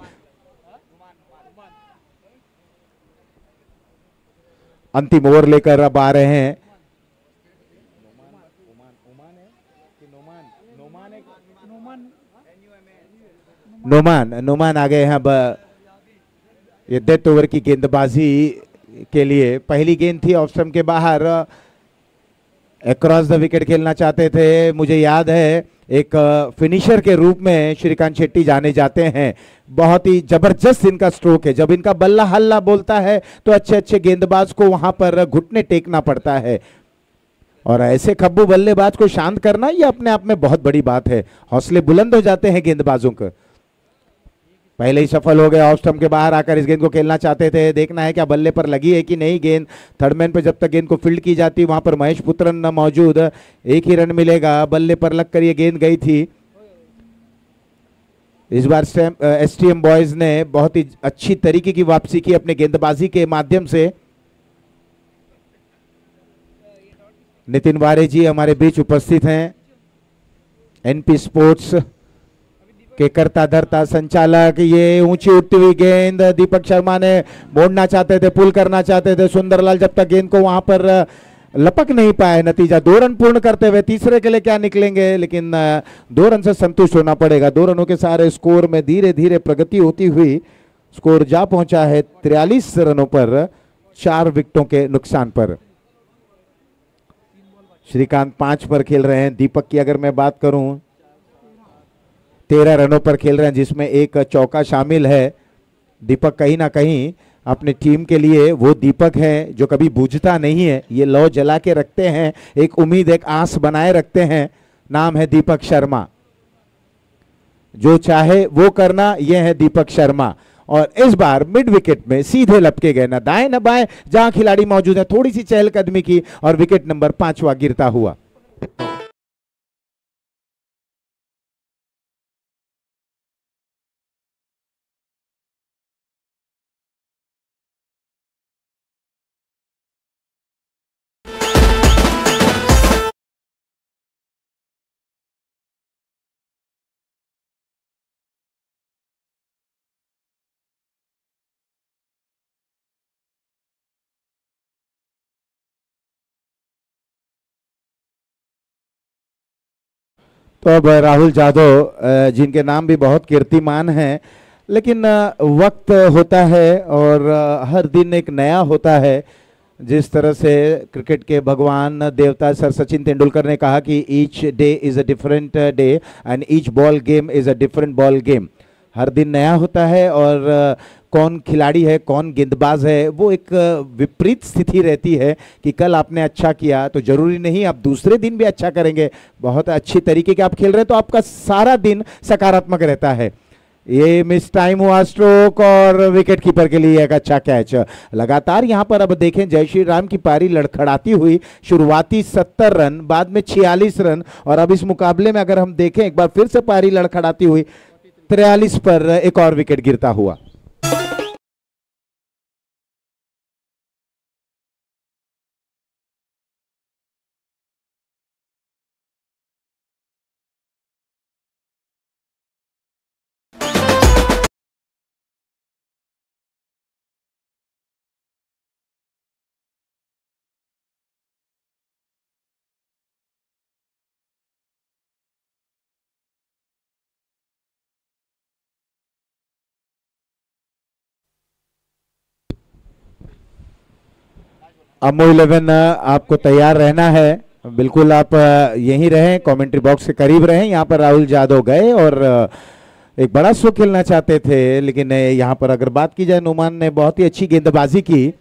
अंतिम ओवर लेकर अब आ रहे हैं। नोमान आ गए हैं अब ये डेथ ओवर की गेंदबाजी के लिए। पहली गेंद थी ऑफ स्टंप के बाहर, अक्रॉस द विकेट खेलना चाहते थे। मुझे याद है एक फिनिशर के रूप में श्रीकांत शेट्टी जाने जाते हैं। बहुत ही जबरदस्त इनका स्ट्रोक है। जब इनका बल्ला हल्ला बोलता है तो अच्छे अच्छे गेंदबाज को वहां पर घुटने टेकना पड़ता है, और ऐसे खब्बू बल्लेबाज को शांत करना ये अपने आप में बहुत बड़ी बात है। हौसले बुलंद हो जाते हैं गेंदबाजों को। पहले ही सफल हो गए, ऑफ स्टंप के बाहर आकर इस गेंद को खेलना चाहते थे। देखना है क्या बल्ले पर लगी है कि नहीं गेंद। थर्ड मैन पे जब तक गेंद को फील्ड की जाती वहां पर महेश पुत्रन मौजूद, 1 ही रन मिलेगा। बल्ले पर लगकर ये गेंद गई थी। इस बार एसटीएम बॉयज ने बहुत ही अच्छी तरीके की वापसी की अपने गेंदबाजी के माध्यम से। नितिन वारे जी हमारे बीच उपस्थित हैं, एनपी स्पोर्ट्स के करता धरता संचालक। ये ऊंची उठती हुई गेंद दीपक शर्मा ने मोड़ना चाहते थे, पुल करना चाहते थे। सुंदरलाल जब तक गेंद को वहां पर लपक नहीं पाए। नतीजा 2 रन पूर्ण करते हुए तीसरे के लिए क्या निकलेंगे, लेकिन 2 रन से संतुष्ट होना पड़ेगा। 2 रनों के सारे स्कोर में धीरे धीरे प्रगति होती हुई स्कोर जा पहुंचा है 43 रनों पर 4 विकेटों के नुकसान पर। श्रीकांत 5 पर खेल रहे हैं। दीपक की अगर मैं बात करूं 13 रनों पर खेल रहे हैं, जिसमें एक चौका शामिल है। दीपक कहीं ना कहीं अपने टीम के लिए वो दीपक है जो कभी बुझता नहीं है। ये लौ जला के रखते हैं, एक उम्मीद, एक आस बनाए रखते हैं। नाम है दीपक शर्मा। जो चाहे वो करना, ये है दीपक शर्मा। और इस बार मिड विकेट में सीधे लपके गए, ना दाएं ना बाएं, जहां खिलाड़ी मौजूद है। थोड़ी सी चहलकदमी की और विकेट नंबर 5वां गिरता हुआ। तो अब राहुल यादव, जिनके नाम भी बहुत कीर्तिमान हैं, लेकिन वक्त होता है और हर दिन एक नया होता है। जिस तरह से क्रिकेट के भगवान देवता सर सचिन तेंदुलकर ने कहा कि each day is a different day and each ball game is a different ball game. हर दिन नया होता है और कौन खिलाड़ी है, कौन गेंदबाज है, वो एक विपरीत स्थिति रहती है कि कल आपने अच्छा किया तो जरूरी नहीं आप दूसरे दिन भी अच्छा करेंगे। बहुत अच्छी तरीके के आप खेल रहे हैं तो आपका सारा दिन सकारात्मक रहता है। ये मिस टाइम हुआ स्ट्रोक और विकेट कीपर के लिए एक अच्छा कैच। लगातार यहां पर अब देखें जय श्री राम की पारी लड़खड़ाती हुई। शुरुआती 70 रन, बाद में 46 रन, और अब इस मुकाबले में अगर हम देखें एक बार फिर से पारी लड़खड़ाती हुई 43 पर एक और विकेट गिरता हुआ। अमो 11 आपको तैयार रहना है। बिल्कुल आप यहीं रहें, कमेंट्री बॉक्स के करीब रहें। यहाँ पर राहुल यादव गए और एक बड़ा शो खेलना चाहते थे, लेकिन यहाँ पर अगर बात की जाए नुमान ने बहुत ही अच्छी गेंदबाजी की।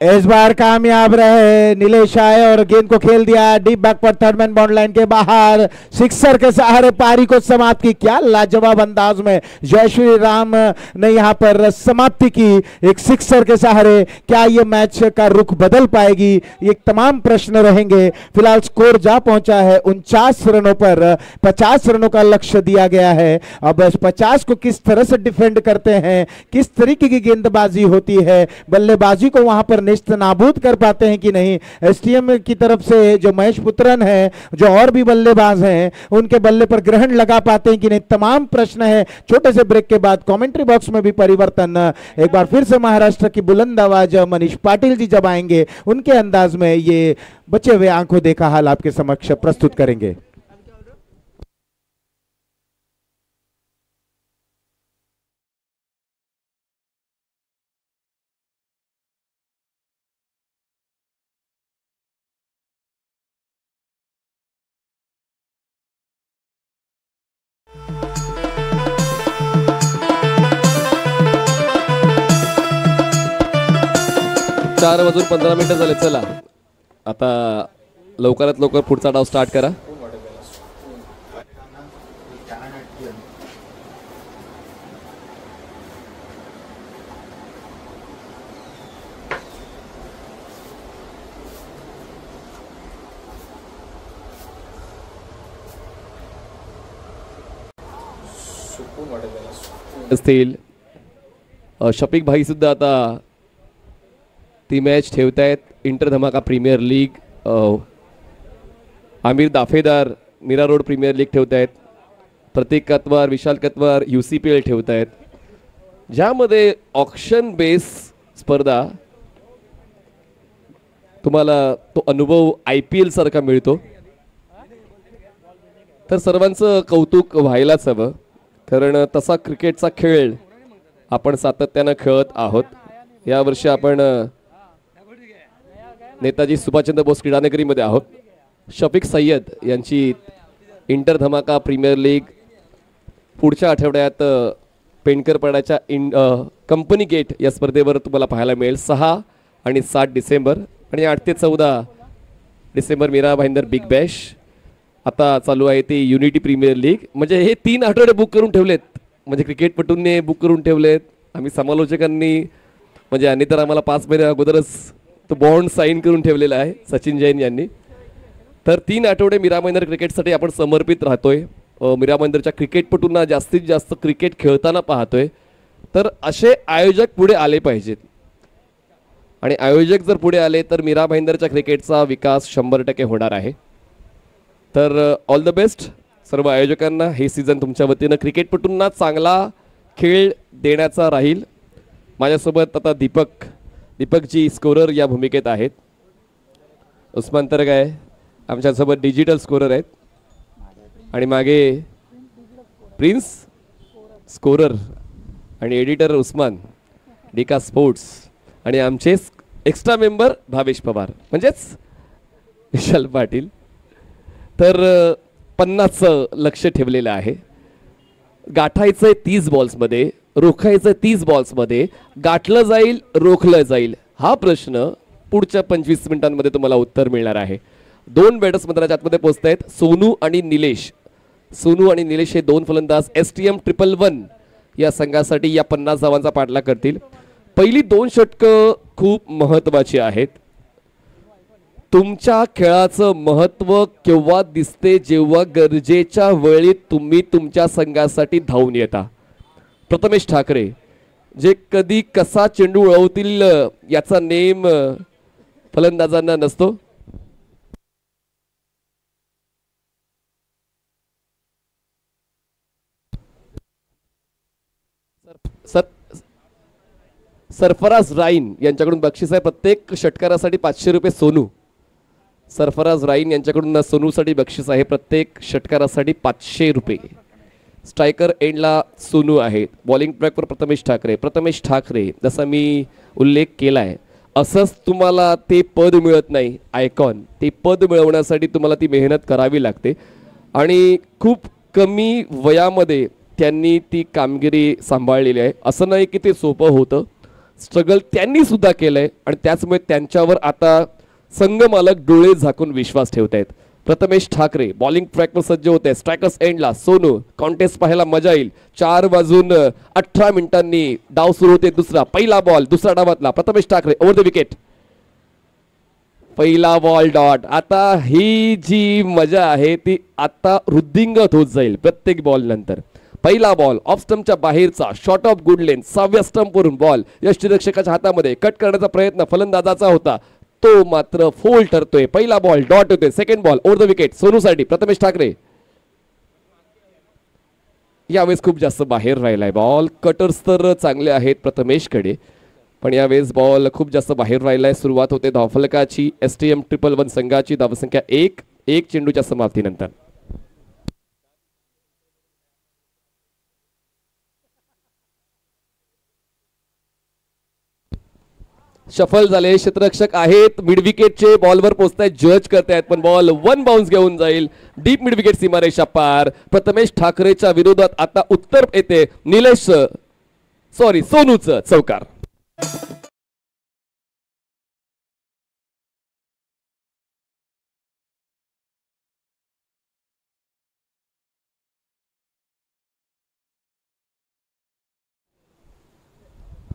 इस बार कामयाब रहे, नीलेश आए और गेंद को खेल दिया डीप बैक पर, थर्ड मैन बाउंड लाइन के बाहर। सिक्सर के सहारे पारी को समाप्त की। क्या लाजवाब अंदाज में जय श्री राम ने यहां पर समाप्ति की एक सिक्सर के सहारे। क्या ये मैच का रुख बदल पाएगी, ये तमाम प्रश्न रहेंगे। फिलहाल स्कोर जा पहुंचा है 49 रनों पर। 50 रनों का लक्ष्य दिया गया है। अब 50 को किस तरह से डिफेंड करते हैं, किस तरीके की गेंदबाजी होती है, बल्लेबाजी को वहां पर निस्त नाबूद कर पाते हैं कि नहीं। एसटीएम की तरफ से जो महेश पुत्रन है, जो और भी बल्लेबाज हैं, उनके बल्ले पर ग्रहण लगा पाते हैं कि नहीं, तमाम प्रश्न है। छोटे से ब्रेक के बाद कमेंट्री बॉक्स में भी परिवर्तन। एक बार फिर से महाराष्ट्र की बुलंद आवाज मनीष पाटिल जी जब आएंगे, उनके अंदाज में ये बचे हुए आंखों देखा हाल आपके समक्ष प्रस्तुत करेंगे। चार वाजून 15 मिनिटं झाले. चला आता लवकरात लवकर पुढचा डाव स्टार्ट करा. असतील शफीक भाई सुद्धा आता ती मॅच ठेवतायत. Inter Dhamaka Premier League, Aamir Dafedar Mira Road Premier League ठेवतायत. प्रतीक कतवार, विशाल कतवार UCPL ठेवतायत, ज्यामध्ये ऑक्शन बेस स्पर्धा तुम्हाला तो अनुभव IPL सारखा मिळतो, तर सर्वांचं कौतुक व्हायलाच हवं, कारण तसा क्रिकेटचा खेळ आपण सातत्यानं खेळत आहोत. यावर्षी आपण नेताजी सुभाषचंद्र बोस क्रीडानगरीमध्ये आहोत. शफिक सय्यद यांची इंटर धमाका प्रीमियर लीग पुढच्या आठवड्यात पेंडकरपाड्याच्या कंपनी गेट या स्पर्धेवर तुम्हाला पाहायला मिळेल. 6 आणि 7 डिसेंबर आणि 8 ते 14 December Mira Bhayandar big bash. आता चालू आहे ते युनिटी प्रीमियर लीग. म्हणजे हे 3 आठवडे बुक करून ठेवलेत, म्हणजे क्रिकेटपटूंनी बुक करून ठेवलेत. आम्ही समालोचकांनी म्हणजे यांनी तर आम्हाला 5 महिने अगोदरच तो बॉन्ड साईन करून ठेवलेला आहे सचिन जैन यांनी. तर 3 आठवडे मीरा भाईंदर क्रिकेटसाठी आपण समर्पित राहतोय. मीरा भाईंदरच्या क्रिकेटपटूंना जास्तीत जास्त क्रिकेट खेळताना पाहतोय. तर असे आयोजक पुढे आले पाहिजेत, आणि आयोजक जर पुढे आले तर मीरा भाईंदरच्या क्रिकेटचा विकास 100% होणार आहे. तर ऑल द बेस्ट सर्व आयोजकांना. हे सीझन तुमच्या वतीनं क्रिकेटपटूंना चांगला खेळ देण्याचा राहील. माझ्यासोबत आता दीपकजी स्कोरर या भूमिकेत आहेत. उस्मान तर काय आमच्यासोबत डिजिटल स्कोरर आहेत, आणि मागे प्रिन्स स्कोरर आणि एडिटर उस्मान डिका स्पोर्ट्स, आणि आमचे एक्स्ट्रा मेंबर भावेश पवार म्हणजेच विशाल पाटील. तर 50चं लक्ष ठेवलेलं आहे. गाठायचंय 30 बॉल्समध्ये, रोखायचं 30 बॉल्समध्ये. गाठलं जाईल, रोखलं जाईल, हा प्रश्न पुढच्या 25 मिनिटांमध्ये तुम्हाला उत्तर मिळणार आहे. 2 बॅटर्स मैदानाच्या आतमध्ये पोहोचत आहेत, सोनू आणि निलेश. सोनू आणि निलेश हे 2 फलंदाज STM 111 या संघासाठी या 50 धावांचा पाठलाग करतील. पहिली 2 षटकं खूप महत्त्वाची आहेत. तुमच्या खेळाचं महत्त्व केव्हा दिसते, जेव्हा गरजेच्या वेळी तुम्ही तुमच्या संघासाठी धावून येता. प्रथमेश ठाकरे जे कधी कसा चेंडू उडवतील याचा नेम फलंदाजांना नसतो. सरफराज राईन यांच्याकडून बक्षीस आहे प्रत्येक षटकारासाठी 500 रुपये. सोनू सरफराज राईन यांच्याकडून सोनूसाठी बक्षीस आहे प्रत्येक षटकारासाठी 500 रुपये. स्ट्रायकर एंडला सोनू आहेत. बॉलिंग ट्रॅकवर प्रथमेश ठाकरे जसा मी उल्लेख केला आहे, असंच तुम्हाला ते पद मिळत नाही आयकॉन. ते पद मिळवण्यासाठी तुम्हाला ती मेहनत करावी लागते, आणि खूप कमी वयामध्ये त्यांनी ती कामगिरी सांभाळलेली आहे. असं नाही की ते सोपं होतं, स्ट्रगल त्यांनी सुद्धा केलं आहे, आणि त्याचमुळे त्यांच्यावर आता संघ मालक डोळे झाकून विश्वास ठेवत आहेत. प्रथमेश ठाकरे बॉलिंग ट्रॅकवर सज्ज होत आहे. स्ट्रायकर्स एंडला सोनू. कॉन्टेस्ट पाहायला मजा येईल. 4 वाजून 18 मिनिटांनी डाव सुरू होते. दुसरा पहिला बॉल दुसऱ्या डावातला. Prathamesh Thackeray over the wicket. पहिला बॉल डॉट. आता ही जी मजा आहे ती आता वृद्धिंगत होत जाईल प्रत्येक बॉल नंतर. पहिला बॉल ऑफ स्टंपच्या बाहेरचा शॉर्ट ऑफ गुड लेंथ. 6व्या स्टंपवरून बॉल यष्टीरक्षकाच्या हातामध्ये. कट करण्याचा प्रयत्न फलंदाजाचा होता, तो मात्र फोल ठरतोय. पहिला बॉल डॉट होतोय. Second ball over the wicket सोनूसाठी. प्रथमेश ठाकरे यावेळेस खूप जास्त बाहेर राहिलाय बॉल. कटर्स तर चांगले आहेत प्रथमेशकडे, पण यावेळेस बॉल खूप जास्त बाहेर राहिलाय. सुरुवात होते धावफलकाची STM 111 संघाची. धावसंख्या 1 चेंडूच्या समाप्तीनंतर. शफल झाले. क्षेत्ररक्षक आहेत मिड विकेटचे. बॉलवर पोहोचतायत, जज करतायत, पण बॉल 1 बाउन्स घेऊन जाईल डीप मिड विकेट सीमारेषा पार. प्रथमेश ठाकरेच्या विरोधात आता उत्तर येते सोनूचं चौकार.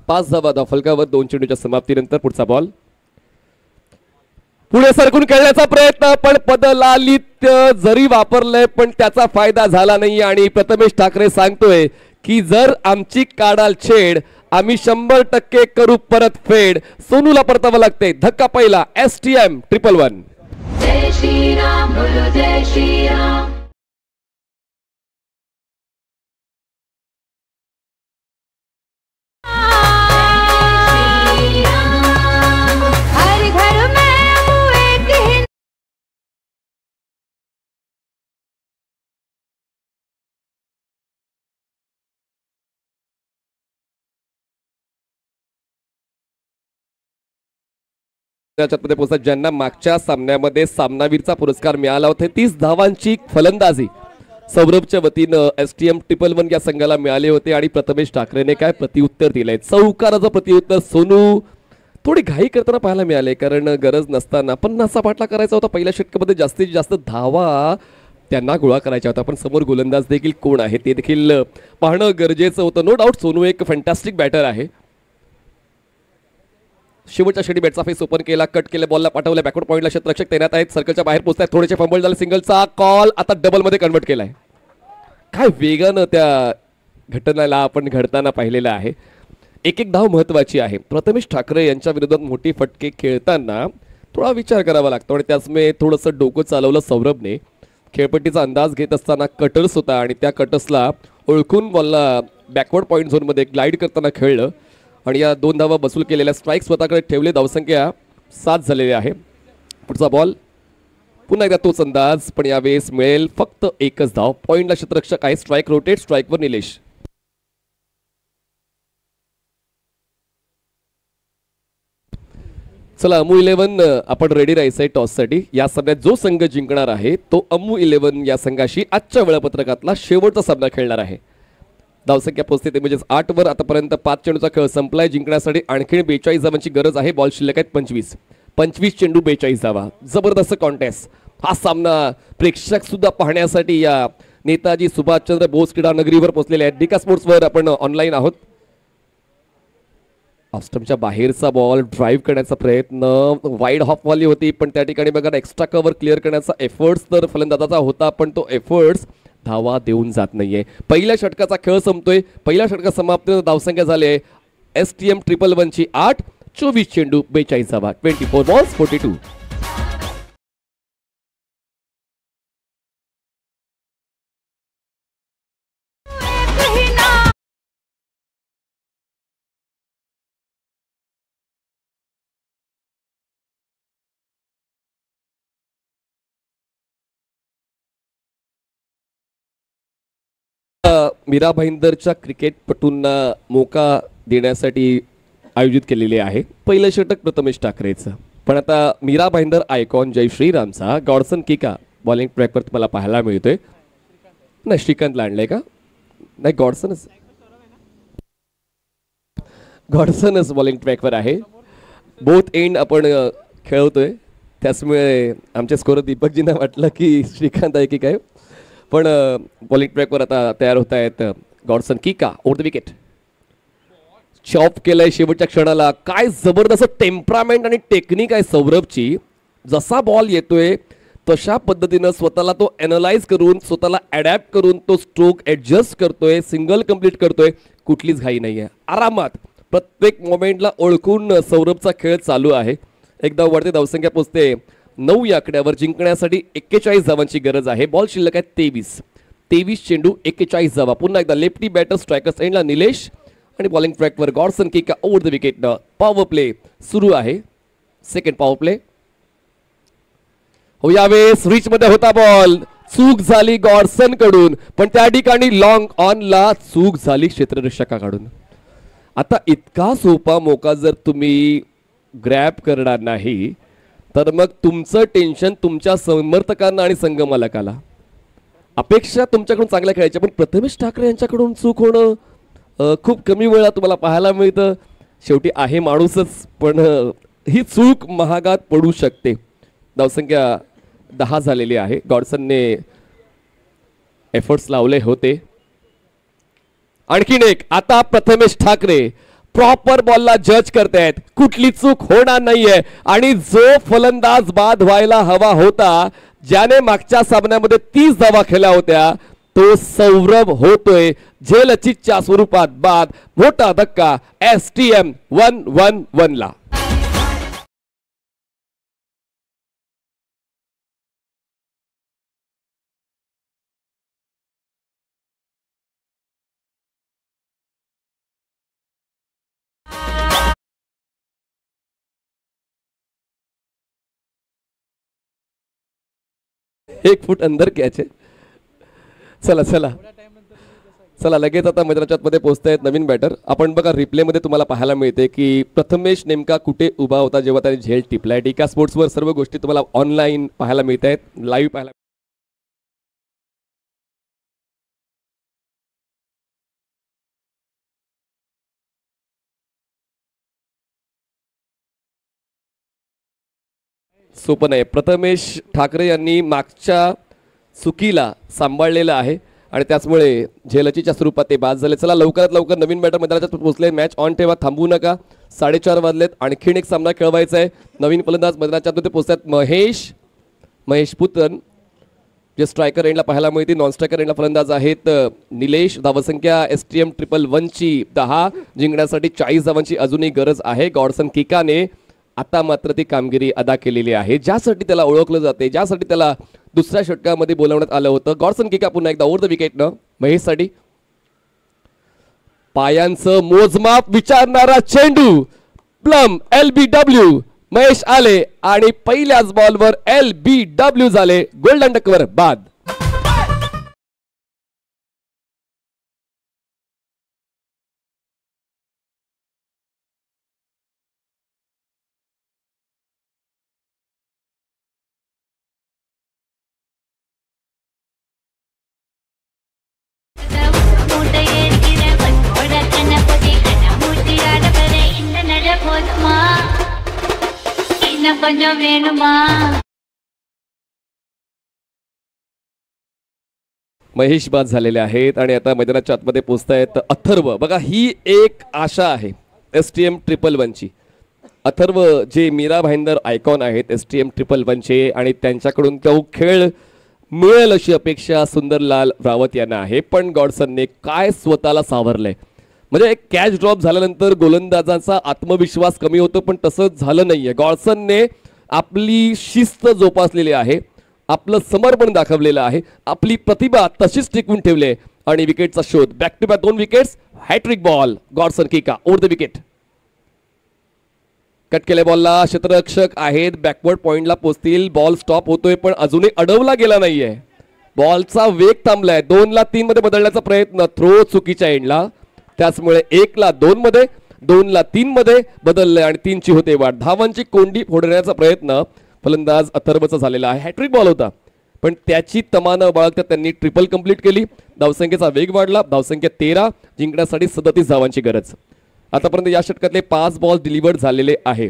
पाच धावा धावफलकावर 2 चेंडूच्या समाप्तीनंतर. पुढचा बॉल पुढे सरकून खेळण्याचा प्रयत्न, पण पदलालित्य जरी वापरलंय पण त्याचा फायदा झाला नाही. आणि प्रथमेश ठाकरे सांगतोय की जर आमची काढाल छेड आम्ही 100% करू परत फेड. सोनूला परतावं लागते. धक्का पहिला STM 111. जय श्रीराम बोलो जय श्रीराम. मध्ये पोहोचतात, ज्यांना मागच्या सामन्यामध्ये सामनावीरचा पुरस्कार मिळाला होता. 30 धावांची फलंदाजी सौरभच्या वतीनं STM 111 या संघाला मिळाले होते आणि प्रथमेश ठाकरेने काय प्रतिउत्तर दिलंय. चौकाराचं प्रतिउत्तर सोनू थोडी घाई करताना पाहायला मिळाले, कारण गरज नसताना 50चा पाठला करायचा होता. पहिल्या षटकामध्ये जास्तीत जास्त धावा त्यांना गोळा करायचा होता, पण समोर गोलंदाज देखील कोण आहे ते देखील पाहणं गरजेचं होतं. नो डाऊट सोनू एक फॅन्टॅस्टिक बॅटर आहे. शेवटच्या षटकी बॅटचा फेस ओपन केला, कट केलं, बॉलला पाठवलं, बॅकवर्ड पॉईंटला क्षेत्ररक्षक तैनात आहेत, सर्कलच्या बाहेर पोहोचतात, थोडेसे फंबल झाले, सिंगलचा कॉल आता डबलमध्ये कन्वर्ट केलाय. काय वेगानं त्या घटनेला आपण घडताना पाहिलेलं आहे. एक धाव महत्वाची आहे. प्रथमेश ठाकरे यांच्या विरोधात मोठी फटके खेळताना थोडा विचार करावा लागतो आणि त्याचमुळे थोडंसं डोकं चालवलं सौरभने. खेळपट्टीचा अंदाज घेत असताना कटर्स होता आणि त्या कटर्सला ओळखून बॉलला बॅकवर्ड पॉईंट झोनमध्ये ग्लाईड करताना खेळलं आणि या 2 धावा बसूल केलेल्या, स्ट्राईक स्वतःकडे ठेवले. धावसंख्या 7 झालेली आहे. पुढचा बॉल पुन्हा एकदा तोच अंदाज, पण यावेळेस मिळेल फक्त एकच धाव. पॉईंटला क्षेत्ररक्षक आहे, स्ट्राईक रोटेट, स्ट्राईकवर निलेश. चला अमू 11 आपण रेडी राहायचंय टॉससाठी. या सामन्यात जो संघ जिंकणार आहे तो अमू 11 या संघाशी आजच्या वेळापत्रकातला शेवटचा सामना खेळणार आहे. धावसंख्या पोहोचते ते म्हणजे 8 वर. आतापर्यंत 5 चेंडूचा खेळ संपलाय. जिंकण्यासाठी आणखी 42 धावांची गरज आहे. बॉल शिल्लक आहेत 25 चेंडू 42 धावा. जबरदस्त कॉन्टेस्ट. हा सामना प्रेक्षक सुद्धा पाहण्यासाठी या नेताजी सुभाषचंद्र बोस क्रीडा नगरीवर पोहोचलेले आहेत. डिका स्पोर्ट्सवर आपण ऑनलाईन आहोत. ऑस्टमच्या बाहेरचा बॉल ड्राईव्ह करण्याचा प्रयत्न, वाईड हॉप वाली होती, पण त्या ठिकाणी बघा एक्स्ट्रा कव्हर क्लिअर करण्याचा एफर्ट्स तर फलंदाजाचा होता, पण तो एफर्ट्स धावा देऊन जात नाहीये. पहिल्या षटकाचा खेळ संपतोय. पहिल्या षटका समाप्त, धावसंख्या झाली STM 111 ची 8, 24 चेंडू 42 धावा. 24 बॉल्स 42. मीरा भाईंदरच्या क्रिकेटपटूंना मोका देण्यासाठी आयोजित केलेले आहे. पहिलं षटक प्रथमेश ठाकरेचं, पण आता मीरा भाईंदर आयकॉन जय श्रीरामचा गॉडसन किका बॉलिंग ट्रॅकवर तुम्हाला पाहायला मिळतोय. नाही श्रीकांतला आणलंय का? नाही गॉडसनच बॉलिंग ट्रॅकवर आहे. बोथ एंड आपण खेळवतोय, त्याचमुळे आमचे स्कोर दीपकजींना वाटलं की श्रीकांत आहे की काय, पण बॉलिंग ट्रॅकवर आता तयार होत आहेत. Godson Kika over the wicket, chop केलंय शेवटच्या क्षणाला. काय जबरदस्त टेम्परामेंट आणि टेक्निक आहे सौरभची. जसा बॉल येतोय तशा पद्धतीनं स्वतःला तो एनालाइज करून, स्वतःला अडॅप्ट करून तो स्ट्रोक ऍडजस्ट करतोय, सिंगल कंप्लीट करतोय. कुठलीच घाई नाहीये, आरामात प्रत्येक मोमेंटला ओळखून सौरभचा खेळ चालू आहे. एकदा वरती धावसंख्या पोहोचते 9 या आकड्यावर. जिंकण्यासाठी 41 धावांची गरज आहे. बॉल शिल्लक आहे 23 चेंडू 41 धावा. पुन्हा एकदा लेफ्टी बॅटर स्ट्रायकर्स एंडला निलेश आणि बॉलिंग ट्रॅकवर Godson Kika over the wicket. Power play सुरू आहे, सेकंड पॉवर प्ले. हो, यावेळेस रिच मध्ये होता बॉल, चूक झाली गॉडसन कडून, पण त्या ठिकाणी लॉंग ऑन ला चूक झाली क्षेत्ररक्षकाकडून. आता इतका सोपा मोका जर तुम्ही ग्रॅब करणार नाही तर मग तुमचं टेन्शन तुमच्या समर्थकांना आणि संघमालकाला. अपेक्षा तुमच्याकडून चांगल्या खेळायच्या, पण प्रथमेश ठाकरे यांच्याकडून चूक होणं खूप कमी वेळा तुम्हाला पाहायला मिळतं. शेवटी आहे माणूसच, पण ही चूक महागात पडू शकते. धावसंख्या 10 झालेली आहे. गॉडसनने एफर्ट्स लावले होते. आणखीन एक, आता प्रथमेश ठाकरे प्रॉपर बॉलला जज करतायत, कुठली चूक होणार नाहीये. आणि जो फलंदाज बाद व्हायला हवा होता, ज्याने मागच्या सामन्यामध्ये 30 धावा खेळल्या होत्या, तो सौरभ होतोय झेलचितच्या स्वरूपात बाद. मोठा धक्का STM 111 ला. एक फूट अंदर कॅच आहे. चला चला लगेच आता मैदानाच्या आतमध्ये पोहोचतायत नवीन बॅटर. आपण बघा रिप्लेमध्ये तुम्हाला पाहायला मिळते की प्रथमेश नेमका कुठे उभा होता जेव्हा त्याने झेल टिपलाय. टीका स्पोर्ट्सवर सर्व गोष्टी तुम्हाला ऑनलाईन पाहायला मिळत आहेत, लाईव्ह पाहायला. सोपं नाही. प्रथमेश ठाकरे यांनी मागच्या चुकीला सांभाळलेलं आहे आणि त्याचमुळे झेलचीच्या स्वरूपात ते बाद झाले. चला लवकरात लवकर नवीन बॅटर मैदानात पोहोचले. मॅच ऑन ठेवा, थांबू नका. 4:30 वाजलेत. आणखीन एक सामना खेळवायचा आहे. नवीन फलंदाज मैदानाच्या आतमध्ये पोहोचतात. महेश पुतन जे स्ट्रायकर एंडला पाहायला मिळते. नॉन स्ट्रायकर एंडला फलंदाज आहेत निलेश. धावसंख्या STM 111ची 10, जिंकण्यासाठी 40 धावांची अजूनही गरज आहे. गॉडसन किकाने आता मात्र ती कामगिरी अदा केलेली आहे, ज्यासाठी त्याला ओळखलं जाते, ज्यासाठी त्याला दुसऱ्या षटकामध्ये बोलावण्यात आलं होतं. गॉडसन किका पुन्हा एकदा ओव्हर द विकेटनं महेशसाठी. पायांचं मोजमाप विचारणारा चेंडू, प्लम LBW. महेश आले आणि पहिल्याच बॉलवर LBW झाले. गोल्डन डकवर बाद. महेश बाद झालेले आहेत आणि आता मैदानाच्या आतमध्ये पोहोचतायत अथर्व. बघा ही एक आशा आहे STM 111ची. अथर्व जे मीरा भाईंदर आयकॉन आहेत STM 111चे आणि त्यांच्याकडून तो खेळ मिळेल अशी अपेक्षा सुंदरलाल रावत यांना आहे. पण गॉडसनने काय स्वतःला सावरलंय. म्हणजे एक कॅच ड्रॉप झाल्यानंतर गोलंदाजांचा आत्मविश्वास कमी होतो, पण तसंच झालं नाहीये. गॉडसनने आपली शिस्त जोपासलेली आहे, आपलं समर्पण दाखवलेलं आहे, आपली प्रतिभा तशीच टिकवून ठेवले आणि विकेटचा शोध. Back to back 2 wickets, hat-trick ball. Godson Kika over the wicket. Cut केल्या बॉलला क्षेत्ररक्षक आहेत, बॅकवर्ड पॉइंटला पोहोचतील. बॉल स्टॉप होतोय पण अजूनही अडवला गेला नाहीये. बॉलचा वेग थांबलाय. 2ला 3 मध्ये बदलण्याचा प्रयत्न, थ्रो चुकीच्या एंडला. त्याचमुळे 1ला 2 मध्ये, 2ला 3 मध्ये बदललंय आणि 3ची होते वाढ. धावांची कोंडी फोडण्याचा प्रयत्न फलंदाज अथर्वचा झालेला आहे. हॅट्रिक बॉल होता पण त्याची तमा न बाळगता त्यांनी ट्रिपल कंप्लीट केली. धावसंख्येचा वेग वाढला. धावसंख्या 13, जिंकण्यासाठी 37 धावांची गरज. आतापर्यंत या षटकातले 5 बॉल डिलिव्हर्ड झालेले आहे.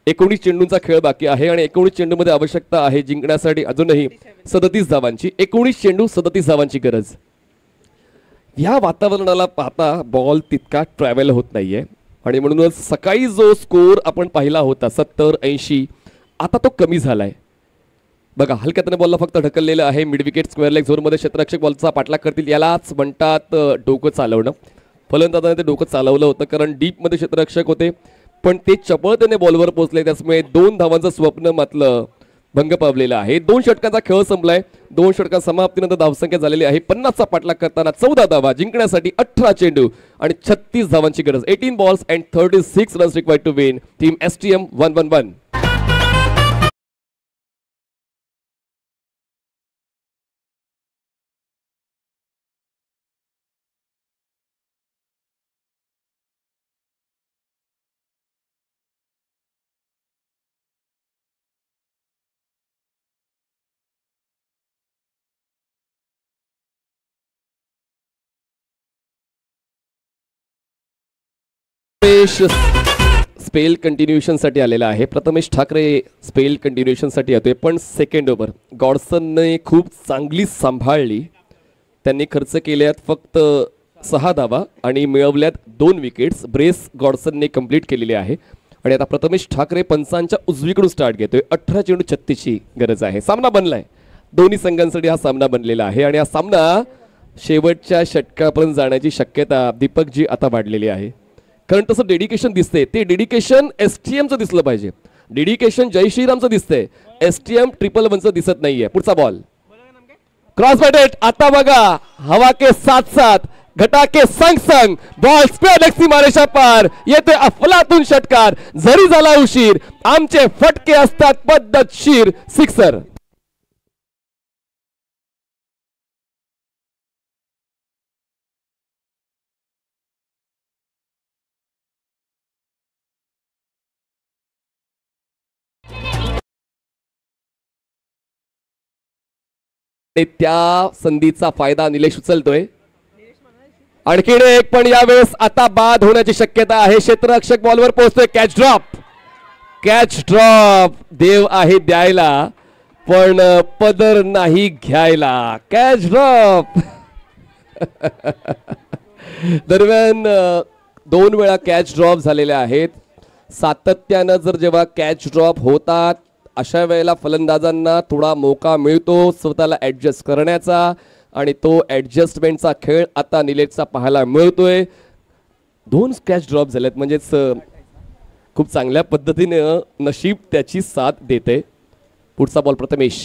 19 चेंडूंचा खेळ बाकी आहे आणि 19 चेंडूमध्ये आवश्यकता आहे जिंकण्यासाठी अजूनही 37 धावांची. 19 चेंडू 37 धावांची गरज. या वातावरणाला पाहता बॉल तितका ट्रॅव्हल होत नाहीये आणि म्हणूनच सकाळी जो स्कोर आपण पाहिला होता 70-80, आता तो कमी झालाय. बघा हलक्यातने बॉलला फक्त ढकललेलं आहे. मिड विकेट स्क्वेअर लेग झोनमध्ये क्षेत्ररक्षक बॉलचा पाठलाग करतील. यालाच म्हणतात डोकं चालवणं. फलंदाजाने ते डोकं चालवलं होतं कारण डीपमध्ये क्षेत्ररक्षक होते पण ते चपळतेने बॉलवर पोहोचले. त्यामुळे 2 धावांचं स्वप्न मात्र भंग पावलेला आहे. 2 षटकांचा खेळ संपलाय. 2 षटकां समाप्तीनंतर धावसंख्या झालेली आहे 50चा पाठलाग करताना 14 धावा. जिंकण्यासाठी 18 चेंडू आणि 36 धावांची गरज. 18 balls and 36 runs required to win. Team STM 111. Spell continuation साठी आलेला आहे. प्रथमेश ठाकरे स्पेल कंटिन्युएशन साठी येतोय पण सेकंड ओव्हर गॉडसनने खूप चांगली सांभाळली. त्यांनी खर्च केल्यात फक्त 6 धावा आणि मिळवल्यात 2 विकेट्स. ब्रेस गॉडसनने कंप्लीट केलेली आहे आणि आता प्रथमेश ठाकरे पंचांच्या उजवीकडून स्टार्ट घेतोय. 18 चेंडू 36ची गरज आहे. सामना बनलाय. दोन्ही संघांसाठी हा सामना बनलेला आहे आणि हा सामना शेवटच्या षटकापर्यंत जाण्याची शक्यता दीपकजी आता वाढलेली आहे. कारण तसं डेडिकेशन दिसते. ते डेडिकेशन STMचं दिसलं पाहिजे. डेडिकेशन जय श्रीरामचं दिसतंय. STM 111चं दिसत नाहीये. पुढचा बॉल क्रॉस बॅटेड. आता बघा हवा के साथ साथ घटा के संग संग बॉल स्पेअर लेग सीमारेषा पार येते अफलातून षटकार. जरी झाला उशीर आमचे फटके असतात पद्धतशीर. सिक्सर. आणि त्या संधीचा फायदा निलेश उचलतोय. आणखीन एक पण यावेळेस आता बाद होण्याची शक्यता आहे. क्षेत्ररक्षक बॉलवर पोहोचतोय. कॅच ड्रॉप देव आहे द्यायला पण पदर नाही घ्यायला. कॅच ड्रॉप दरम्यान 2 वेळा कॅच ड्रॉप झालेल्या आहेत. सातत्यानं जर जेव्हा कॅच ड्रॉप होतात अशा वेळेला फलंदाजांना थोडा मौका मिळतो स्वतःला ऍडजस्ट करण्याचा आणि तो ऍडजस्टमेंटचा खेळ आता निलेशचा पाहायला मिळतोय. 2 कॅच ड्रॉप झालेत म्हणजेच खूप चांगल्या पद्धतीने नशीब त्याची साथ देते. पुढचा बॉल प्रथमेश.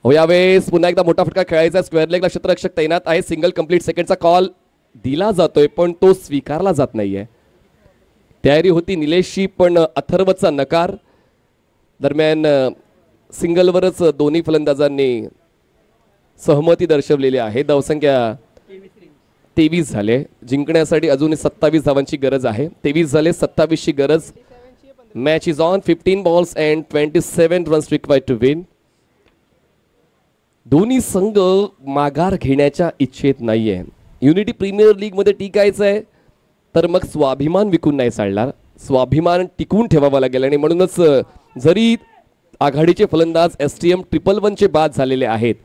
यावेळेस पुन्हा एकदा मोठा फटका खेळायचा. स्क्वेअर लेगला क्षेत्ररक्षक तैनात आहे. सिंगल कंप्लीट सेकंडचा कॉल दिला जातोय पण तो स्वीकारला जात नाहीये. तयारी होती निलेशची पण अथर्वचा नकार. दरम्यान सिंगलवरच दोन्ही फलंदाजांनी सहमती दर्शवलेली आहे. धावसंख्या 23 झाले. जिंकण्यासाठी अजूनही 27 धावांची गरज आहे. 23 झाले, 27ची गरज. Match is on. 15 balls and 27 runs required to win. दोन्ही संघ माघार घेण्याच्या इच्छेत नाहीये. युनिटी प्रीमियर लीग मध्ये टिकायचं आहे तर मग स्वाभिमान विकून नाही चालणार. स्वाभिमान टिकवून ठेवावा लागेल आणि म्हणूनच जरी आघाडीचे फलंदाज STM 111 बाद झालेले आहेत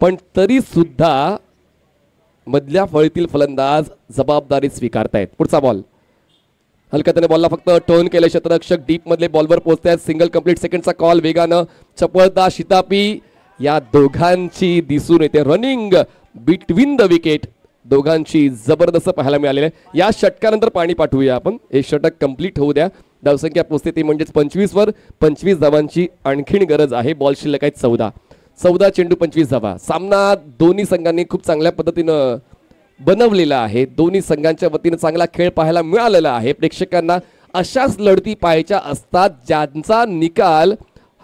पण तरी सुद्धा मधल्या फळीतील फलंदाज जबाबदारी स्वीकारतायत. पुढचा बॉल हलकतीने बॉलला फक्त टर्न केले. क्षेत्ररक्षक डीप मधले बॉलवर पोहोचतात. सिंगल कंप्लीट सेकंडचा कॉल. वेगानं चपळता शितापी या दोघांची दिसून येते. रनिंग बिटवीन द विकेट दोघांची जबरदस्त पाहायला मिळालेली आहे. या षटकानंतर पाणी पाठवूया आपण. हे षटक कंप्लीट होऊ द्या. धावसंख्या पोहोचते ती म्हणजेच 25 वर 25 धावांची आणखीन गरज आहे. बॉल शिल्लक आहेत 14 चेंडू 25 धावा. सामना दोन्ही संघांनी खूप चांगल्या पद्धतीनं बनवलेला आहे. दोन्ही संघांच्या वतीनं चांगला खेळ पाहायला मिळालेला आहे. प्रेक्षकांना अशाच लढती पाहायच्या असतात ज्यांचा निकाल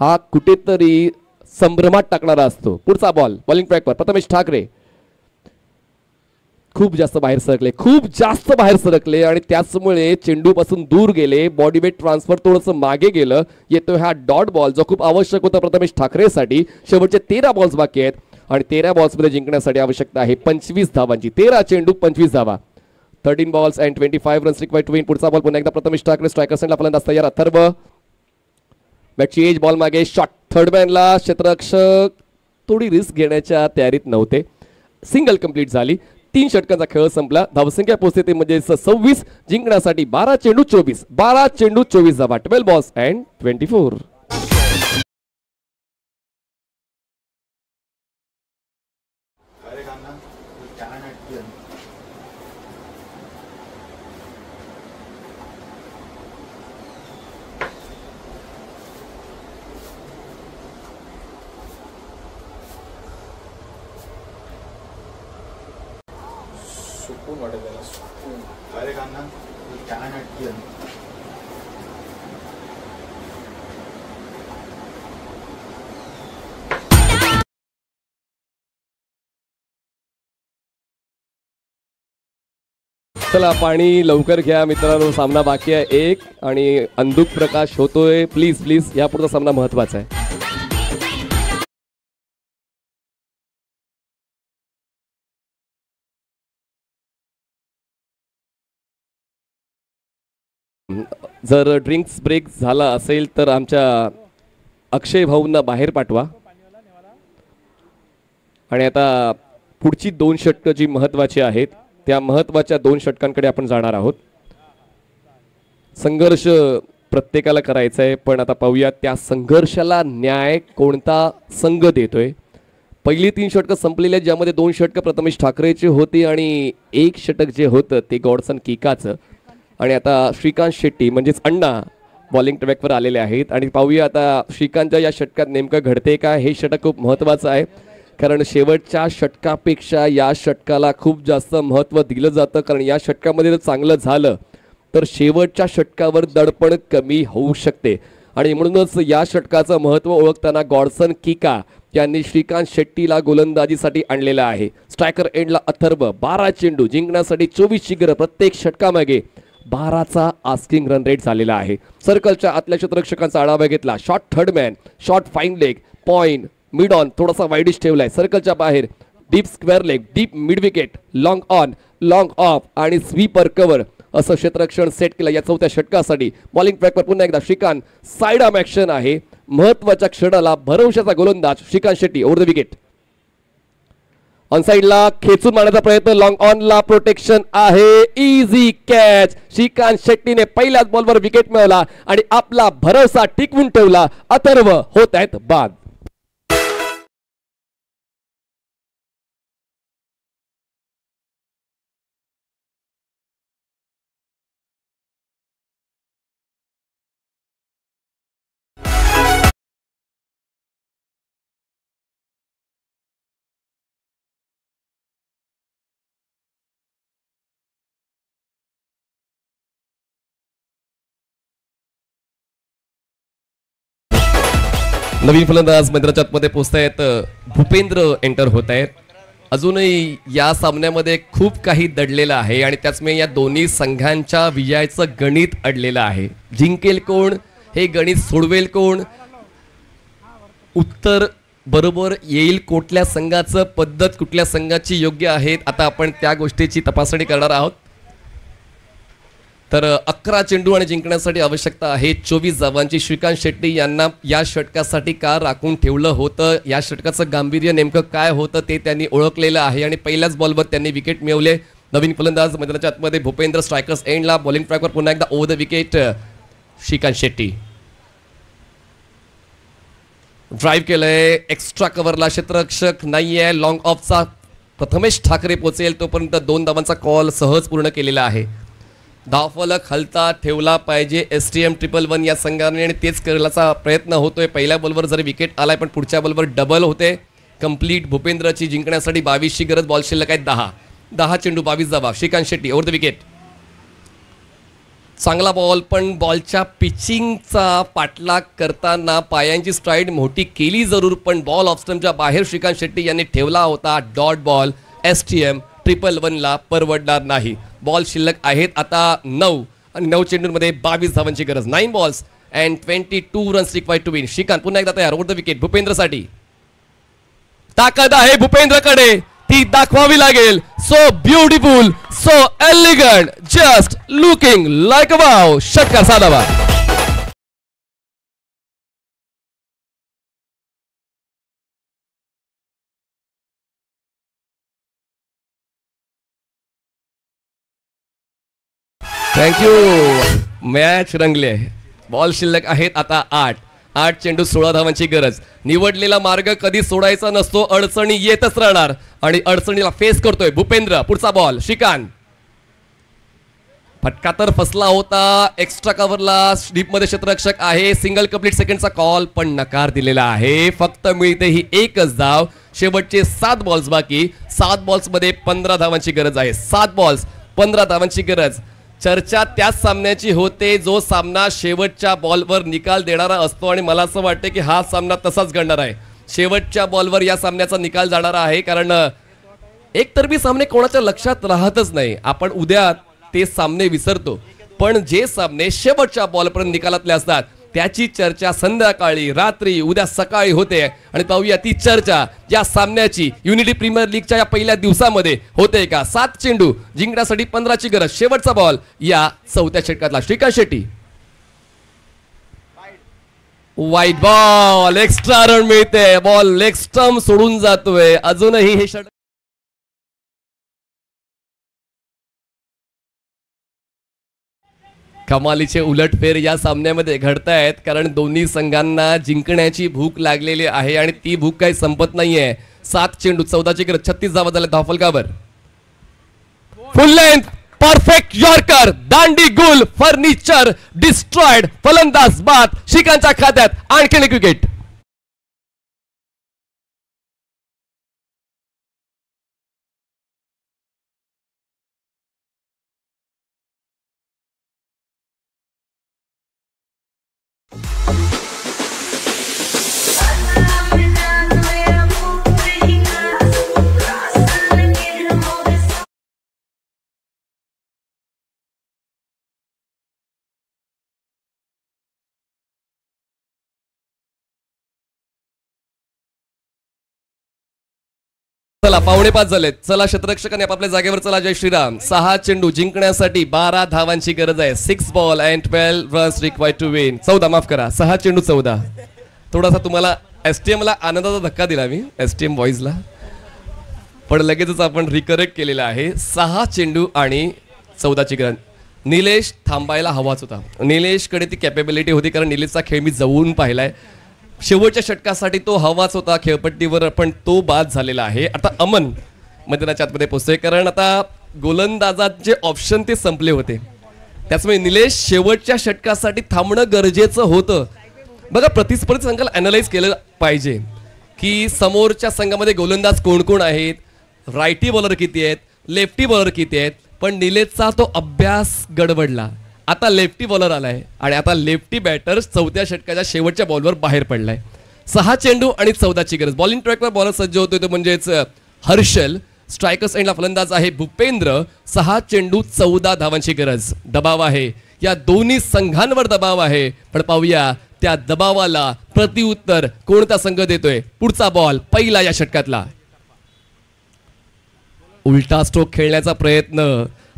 हा कुठेतरी संभ्रमात टाकणारा असतो. पुढचा बॉल बॉलिंग ट्रॅकवर प्रथमेश ठाकरे खूप जास्त बाहेर सरकले आणि त्याचमुळे चेंडूपासून दूर गेले. बॉडी वेट ट्रान्सफर थोडंसं मागे गेलं. येतोय हा डॉट बॉल जो खूप आवश्यक होता प्रथमेश ठाकरेसाठी. शेवटचे 13 बॉल्स बाकी आहेत आणि 13 बॉल्समध्ये जिंकण्यासाठी आवश्यकता आहे 25 धावांची. 13 चेंडू 25 धावा. 13 balls and 25 runs required to win. पुढचा बॉल पुन्हा एकदा प्रथमेश ठाकरे. स्ट्रायकर सेंटला फलंदाज तयार. अथर्व बॅटची एज. बॉल मागे. शॉट थर्ड मॅनला. क्षेत्ररक्षक थोडी रिस्क घेण्याच्या तयारीत नव्हते. सिंगल कंप्लीट झाली. 3 षटकांचा खेळ संपला. धावसंख्या पोहोचते ते म्हणजे 26. जिंकण्यासाठी 12 चेंडू 24 धावा. 12 balls and 24. चला पाणी लवकर घ्या मित्रांनो. सामना बाकी आहे 1 आणि अंधुक प्रकाश होतोय. प्लीज या पुढचा सामना महत्वाचा आहे. जर ड्रिंक्स ब्रेक झाला असेल तर आमच्या अक्षय भाऊंना बाहेर पाठवा. आणि आता पुढची 2 षटकं जी महत्वाची आहेत त्या महत्वाच्या 2 षटकांकडे आपण जाणार आहोत. संघर्ष प्रत्येकाला करायचा आहे पण आता पाहूया त्या संघर्षाला न्याय कोणता संघ देतोय. पहिली 3 षटकं संपलेली आहेत ज्यामध्ये 2 षटकं प्रथमेश ठाकरेची होती आणि 1 षटक जे होतं ते गॉडसन किकाचं. आणि आता श्रीकांत शेट्टी म्हणजेच अण्णा बॉलिंग ट्रॅकवर आलेले आहेत. आणि पाहूया आता श्रीकांतच्या या षटकात नेमकं घडते काय. हे षटक खूप महत्त्वाचं आहे कारण शेवटच्या षटकापेक्षा या षटकाला खूप जास्त महत्त्व दिलं जातं. कारण या षटकामध्ये जर चांगलं झालं तर शेवटच्या षटकावर दडपण कमी होऊ शकते. आणि म्हणूनच या षटकाचं महत्त्व ओळखताना गॉडसन किका यांनी श्रीकांत शेट्टीला गोलंदाजीसाठी आणलेलं आहे. स्ट्रायकर एंडला अथर्व. 12 चेंडू जिंकण्यासाठी 24 गरज. प्रत्येक षटकामागे 12चा आस्किंग रन रेट झालेला आहे. सर्कलच्या आतल्या क्षेत्ररक्षकांचा आढावा घेतला. Shot third man. Shot fine leg. Point mid on थोडासा वाईडिश ठेवलाय, सर्कलच्या बाहेर, deep square leg, deep mid wicket, long on, long of आणि स्वीपर कव्हर असं क्षेत्ररक्षण सेट केलं या चौथ्या षटकासाठी. बॉलिंग ट्रॅकवर पुन्हा एकदा श्रीकांत. साइड आर्म ऍक्शन आहे. महत्वाच्या क्षणाला भरवशाचा गोलंदाज Shrikant Shetty over the wicket. On साइडला खेचून मारण्याचा प्रयत्न, लॉंग ऑनला प्रोटेक्शन आहे, इझी कॅच. श्रीकांत शेट्टीने पहिल्याच बॉलवर विकेट मिळवला आणि आपला भरवसा टिकवून ठेवला. अथर्व होत आहेत बाद. नवीन फलंदाज मैदानाच्या आतमध्ये पोहोचतायत. भूपेंद्र एंटर होत आहेत. अजूनही या सामन्यामध्ये खूप काही दडलेलं आहे आणि त्याचमुळे या दोन्ही संघांच्या विजयाचं गणित अडलेलं आहे. जिंकेल कोण, हे गणित सोडवेल कोण, उत्तर बरोबर येईल कुठल्या संघाचं, पद्धत कुठल्या संघाची योग्य आहेत, आता आपण त्या गोष्टीची तपासणी करणार आहोत. तर 11 चेंडू आणि जिंकण्यासाठी आवश्यकता आहे 24 धावांची. श्रीकांत शेट्टी यांना या षटकासाठी का राखून ठेवलं होतं, या षटकाचं गांभीर्य नेमकं काय होतं ते त्यांनी ओळखलेलं आहे आणि पहिल्याच बॉलवर त्यांनी विकेट मिळवले. नवीन फलंदाज मैदानाच्या आतमध्ये भूपेंद्र, स्ट्रायकर्स एंडला. बॉलिंग ट्रॅकवर पुन्हा एकदा over the wicket Shrikant Shetty. Drive केलंय, एक्स्ट्रा कव्हरला क्षेत्ररक्षक नाहीये. लॉंग ऑफचा प्रथमेश ठाकरे पोचेल तोपर्यंत 2 धावांचा कॉल सहज पूर्ण केलेला आहे. धावफलक हलता ठेवला पाहिजे STM 111 या संघाने आणि तेच करण्याचा प्रयत्न होतोय. पहिल्या बॉलवर जरी विकेट आलाय पण पुढच्या बॉलवर डबल होते. कंप्लीट भूपेंद्रची जिंकण्यासाठी 22ची गरज. बॉल शिल्लक आहे 10 चेंडू 22 धावा. Shrikant Shetty over the wicket. चांगला बॉल पण बॉलच्या पिचिंगचा पाठलाग करताना पायांची स्ट्राईड मोठी केली जरूर पण बॉल ऑफ स्टंपच्या बाहेर श्रीकांत शेट्टी यांनी ठेवला होता. डॉट बॉल STM 111ला परवडणार नाही. बॉल शिल्लक आहेत आता 9 आणि 9 चेंडूंमध्ये 22 धावांची गरज. 9 balls and 22 runs required to win. Shrikant पुन्हा एकदा तयार ओव्हर द विकेट भूपेंद्रसाठी. ताकद आहे भूपेंद्रकडे, ती दाखवावी लागेल. So beautiful, so elegant, just looking like a wow. षटकार साधावा. थँक्यू. मॅच रंगले. बॉल शिल्लक आहेत आता 8 चेंडू 16 धावांची गरज. निवडलेला मार्ग कधी सोडायचा नसतो, अडचणी येतच राहणार आणि अडचणीला फेस करतोय भूपेंद्र. पुढचा बॉल श्रीकांत. फटका तर फसला होता. एक्स्ट्रा कव्हरला डीपमध्ये क्षेत्ररक्षक आहे. सिंगल कंप्लीट सेकंडचा कॉल पण नकार दिलेला आहे. फक्त मिळते ही एकच धाव. शेवटचे 7 बॉल्स बाकी. 7 बॉल्समध्ये 15 धावांची गरज आहे. 7 बॉल्स 15 धावांची गरज. चर्चा त्याच सामन्याची होते जो सामना शेवटच्या बॉलवर निकाल देणारा असतो आणि मला असं वाटतं की हा सामना तसाच घडणार आहे. शेवटच्या बॉलवर या सामन्याचा निकाल जाणारा आहे कारण एकतर्फी सामने कोणाच्या लक्षात राहतच नाही. आपण उद्या ते सामने विसरतो पण जे सामने शेवटच्या बॉलपर्यंत निकालातले असतात त्याची चर्चा संध्याकाळी, रात्री, उद्या सकाळी होते आणि पाहूया ती चर्चा या सामन्याची युनिटी प्रीमियर लीगच्या या पहिल्या दिवसामध्ये होते का. 7 चेंडू जिंकण्यासाठी 15ची गरज. शेवटचा बॉल या चौथ्या षटकातला. श्रीकांत शेट्टी. वाईट बॉल, एक्स्ट्रा रन मिळते. बॉल लेग स्टंप सोडून जातोय. अजूनही हे षटक कमालीचे उलटफेर या सामन्यामध्ये घडतायत कारण दोन्ही संघांना जिंकण्याची भूक लागलेली आहे आणि ती भूक काही संपत नाहीये. 7 चेंडू 14ची गरज. 36 धावा झाल्या धावफलकावर. फुल लेंथ परफेक्ट यॉर्कर, दांडी गुल, फर्निचर डिस्ट्रॉयड. फलंदाज बाद. श्रीकांतच्या खात्यात आणखी एक विकेट. चला 4:45 झालेत. चला क्षेत्ररक्षकांनी आपापल्या जागेवर चला. जय श्रीराम. 6 चेंडू जिंकण्यासाठी 12 धावांची गरज आहे. 6 ball and 12 runs required to win. 14 माफ करा. 6 चेंडू 14. थोडासा तुम्हाला STM ला आनंदाचा धक्का दिला मी STM बॉईजला, पण लगेचच आपण रिकरेक्ट केलेला आहे. 6 चेंडू आणि 14ची गरज. निलेश थांबायला हवाच होता. निलेशकडे ती कॅपेबिलिटी होती, कारण निलेशचा खेळ मी जवळून पाहिलाय. शेवटच्या षटकासाठी तो हवाच होता खेळपट्टीवर, पण तो बाद झालेला आहे. आता अमन मैदानाच्या आतमध्ये पोहोचतोय, कारण आता गोलंदाजाचे ऑप्शन ते संपले होते. त्याचमुळे निलेश शेवटच्या षटकासाठी थांबणं गरजेचं होतं. बघा, प्रतिस्पर्धी संघाला अॅनलाइज केलं पाहिजे की समोरच्या संघामध्ये गोलंदाज कोण कोण आहेत, रायटी बॉलर किती आहेत, लेफ्टी बॉलर किती आहेत. पण निलेशचा तो अभ्यास गडबडला. आता लेफ्टी बॉलर आलाय आणि आता लेफ्टी बॅटर 4थ्या षटकाच्या शेवटच्या बॉलवर बाहेर पडलाय. 6 चेंडू आणि 14ची गरज. बॉलिंग ट्रॅकवर बॉलर सज्ज होतोय तो म्हणजेच हर्षल. स्ट्रायकर्स एंडला फलंदाज आहे भूपेंद्र. 6 चेंडू 14 धावांची गरज. दबाव आहे, या दोन्ही संघांवर दबाव आहे. पण पाहूया त्या दबावाला प्रतिउत्तर कोणता संघ देतोय. पुढचा बॉल पहिला या षटकातला. उलटा स्ट्रोक खेळण्याचा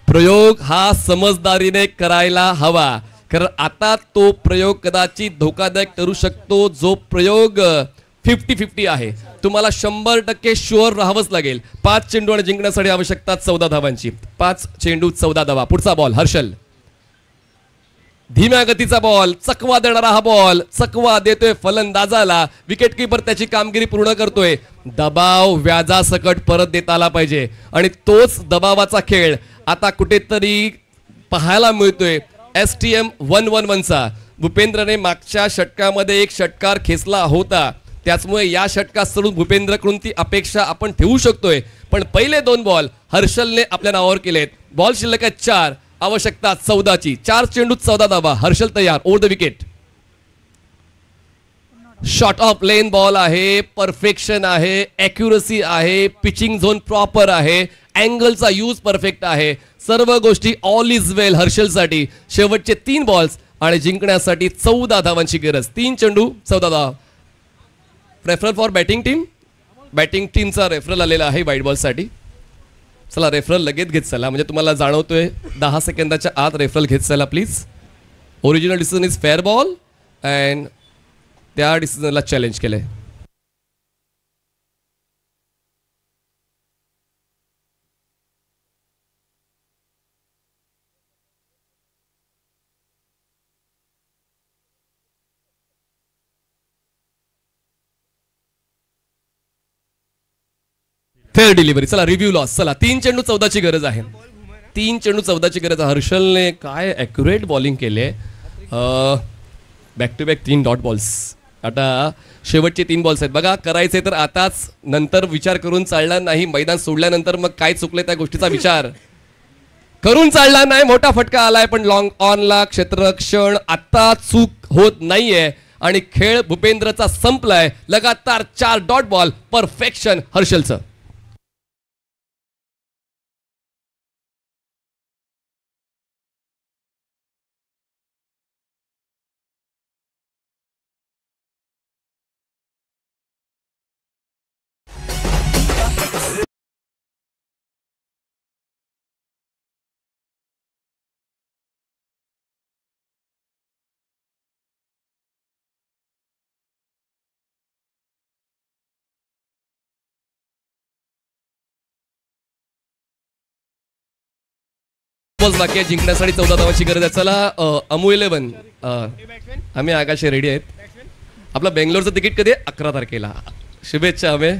प्रयोग हा समजदारीने करायला हवा, कारण आता तो प्रयोग कदाचित धोकादायक ठरू शकतो. जो प्रयोग 50-50 आहे, तुम्हाला 100% शुअर राहावंच लागेल. 5 चेंडू आणि जिंकण्यासाठी आवश्यकता 14 धावांची. 5 चेंडू 14 धावा. पुढचा बॉल हर्षल. धीम्या गतीचा बॉल, चकवा देणारा हा बॉल. चकवा देतोय फलंदाजाला. विकेट किपर त्याची कामगिरी पूर्ण करतोय. दबाव व्याजासकट परत देता आला पाहिजे आणि तोच दबावाचा खेळ आता कुठेतरी पाहायला मिळतोय STM 111चा. भूपेंद्रने मागच्या षटकामध्ये एक षटकार खेचला होता, त्याचमुळे या षटकात सोडून भूपेंद्रकडून ती अपेक्षा आपण ठेवू शकतोय. पण पहिले 2 बॉल हर्षलने आपल्या नावावर केलेत. बॉल शिल्लक आहेत 4, आवश्यकता 14ची. 4 चेंडू 14 धावा. हर्षल तयार. Over the wicket. Short of lane ball आहे, परफेक्शन आहे, ॲक्युरसी आहे, पिचिंग झोन प्रॉपर आहे, अँगलचा यूज परफेक्ट आहे. सर्व गोष्टी ऑल इज वेल हर्षलसाठी. शेवटचे 3 बॉल्स आणि जिंकण्यासाठी 14 धावांची गरज. 3 चेंडू 14 धावा. Referral for batting team. Batting टीमचा रेफरल आलेला आहे व्हाईट बॉलसाठी. चला रेफरल लगेच घेत चला, म्हणजे तुम्हाला जाणवतोय 10 सेकंदाच्या आत रेफरल घेत चला please. Original decision is fair ball and त्या डिसिजनला चॅलेंज केलंय. Fair delivery. चला रिव्ह्यू लॉस. चला 3 चेंडू 14ची गरज आहे. 3 चेंडू 14ची गरज. हर्षलने काय ॲक्युरेट बॉलिंग केले. Back to back 3 dot balls. आता शेवटचे 3 बॉल्स आहेत. बघा, करायचे तर आताच, नंतर विचार करून चालणार नाही. मैदान सोडल्यानंतर मग काय चुकले त्या गोष्टीचा विचार करून चालणार नाही. मोठा फटका आलाय, पण लॉंग ऑनला क्षेत्ररक्षण आता चूक होत नाहीये आणि खेळ भूपेंद्रचा संपलाय. लगातार 4 डॉट बॉल. परफेक्शन हर्षलचं. बाकी आहे जिंकण्यासाठी 14 धावांची गरज आहे. चला अमू 11 आम्ही आकाशे रेडी आहेत. आपलं बेंगलोरचं तिकीट कधी आहे? 11 तारखेला. शुभेच्छा. आम्ही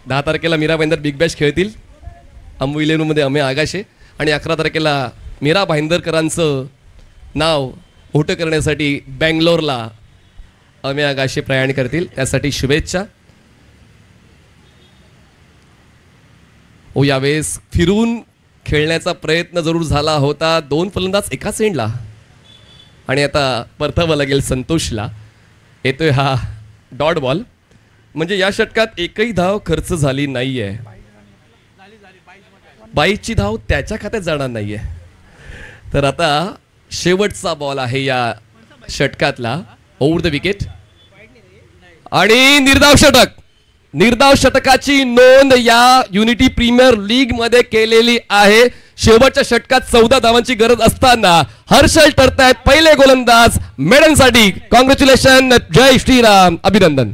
10 तारखेला मीरा भाईंदर बिग बॅश खेळतील अमू 11 मध्ये. आम्ही आकाशे आणि 11 तारखेला मीरा भाईंदरकरांचं नाव मोठं करण्यासाठी बेंगलोरला आम्ही आकाशे प्रयाण करतील. त्यासाठी शुभेच्छा. यावेळेस फिरून खेळण्याचा प्रयत्न जरूर झाला होता. 2 फलंदाज एकाच एंडला आणि आता परतावं लागेल संतोषला. येतोय हा डॉट बॉल. म्हणजे या षटकात एकही धाव खर्च झाली नाहीये. 22ची धाव त्याच्या खात्यात जाणार नाहीये. तर आता शेवटचा बॉल आहे या षटकातला. ओव्हर द विकेट आणि निर्धाव षटक. निर्धाव षटकाची नोंद या युनिटी प्रीमियर लीग मध्ये केलेली आहे. शेवटच्या षटकात 14 धावांची गरज असताना हर्षल ठरतायत पहिले गोलंदाज मेडनसाठी. कॉंग्रॅच्युलेशन, जय श्रीराम, अभिनंदन.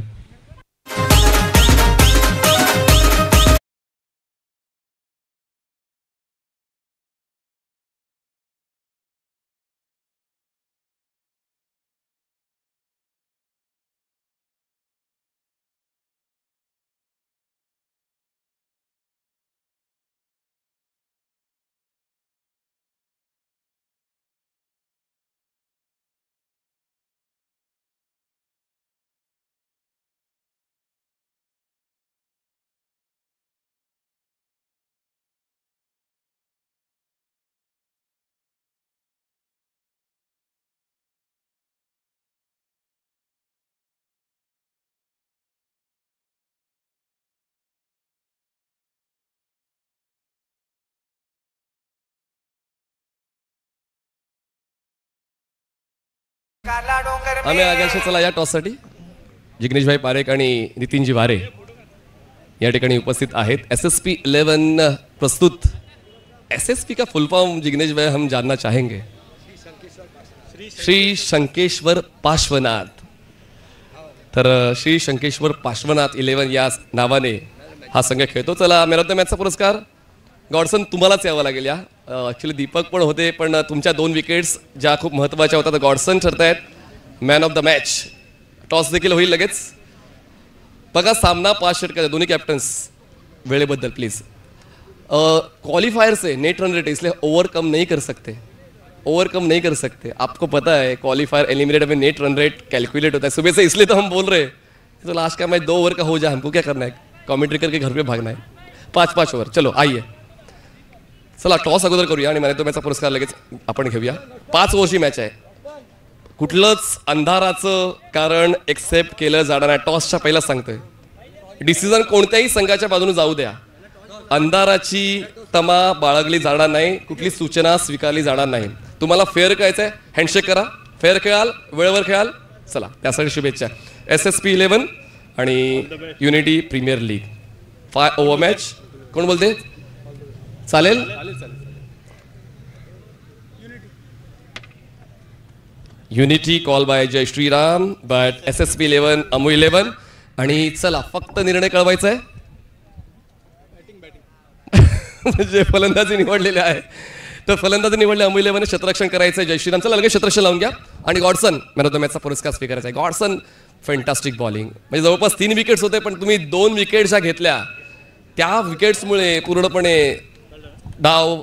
आम्ही आगाशी चला या टॉससाठी जिग्नेशभाई पारेख आणि नितीनजी वारे या ठिकाणी उपस्थित आहेत. SSP 11 प्रस्तुत. SSP का फुल फॉर्म जिग्नेश भाई हम जानना चाहेंगे. श्री शंकेश्वर पार्श्वनाथ. तर श्री शंकेश्वर पार्श्वनाथ 11 या नावाने हा संघ खेळतो. चला मॅन ऑफ द मॅचचा पुरस्कार गॉडसन तुम्हालाच यावं लागेल. या ॲक्च्युली दीपक पण होते, पण तुमच्या 2 विकेट्स ज्या खूप महत्त्वाच्या होत्या, तर गॉडसन ठरतायत man of the match. Toss देखील होईल लगेच. बघा सामना 5 षटकाचा, दोन्ही कॅप्टन्स वेळेबद्दल प्लीज. क्वालिफायर से नेट रन रेट इसलिए ओवरकम नहीं कर सकते, ओवरकम नहीं कर सकते. आपको पता है क्वालिफायर एलिमिनेट में नेट रन रेट कैलकुलेट होता है सुबह से, इसलिए तो हम बोल रहे हैं तो लास्ट का मैच 2 ओवर का हो जाए, हमको क्या करना है, कॉमेंट्री करके घर पे भागना है. 5-5 ओवर. चलो आइए, चला टॉस अगोदर करूया आणि मॅन ऑफ द मॅचचा पुरस्कार लगेच आपण घेऊया. 5 ओव्हरची मॅच आहे. कुठलंच अंधाराचं कारण एक्सेप्ट केलं जाणार नाही. टॉसच्या पहिला सांगतोय, डिसिजन कोणत्याही संघाच्या बाजूने जाऊ द्या, अंधाराची तमा बाळगली जाणार नाही, कुठली सूचना स्वीकारली जाणार नाही. तुम्हाला फेअर खेळायचंय, हँडशेक करा, फेअर खेळाल, वेळेवर खेळाल. चला त्यासाठी शुभेच्छा. SSP 11 आणि unity premier league 5 over match. कोण बोलते? चालेल. युनिटी कॉल बाय जय श्रीराम, बट SSP 11 अमू 11. आणि चला फक्त निर्णय कळवायचा आहे. म्हणजे फलंदाजी निवडलेले आहे, तर फलंदाजी निवडले अमू 11 क्षेत्ररक्षण करायचं आहे. जय श्रीराम. चला लगेच क्षेत्ररक्षण लावून घ्या. आणि गॉडसन मॅन ऑफ द मॅचचा पुरस्कार स्वीकारायचा आहे. गॉडसन फॅन्टास्टिक बॉलिंग, म्हणजे जवळपास 3 विकेट्स होते, पण तुम्ही 2 विकेट्स ज्या घेतल्या त्या विकेट्समुळे पूर्णपणे डाव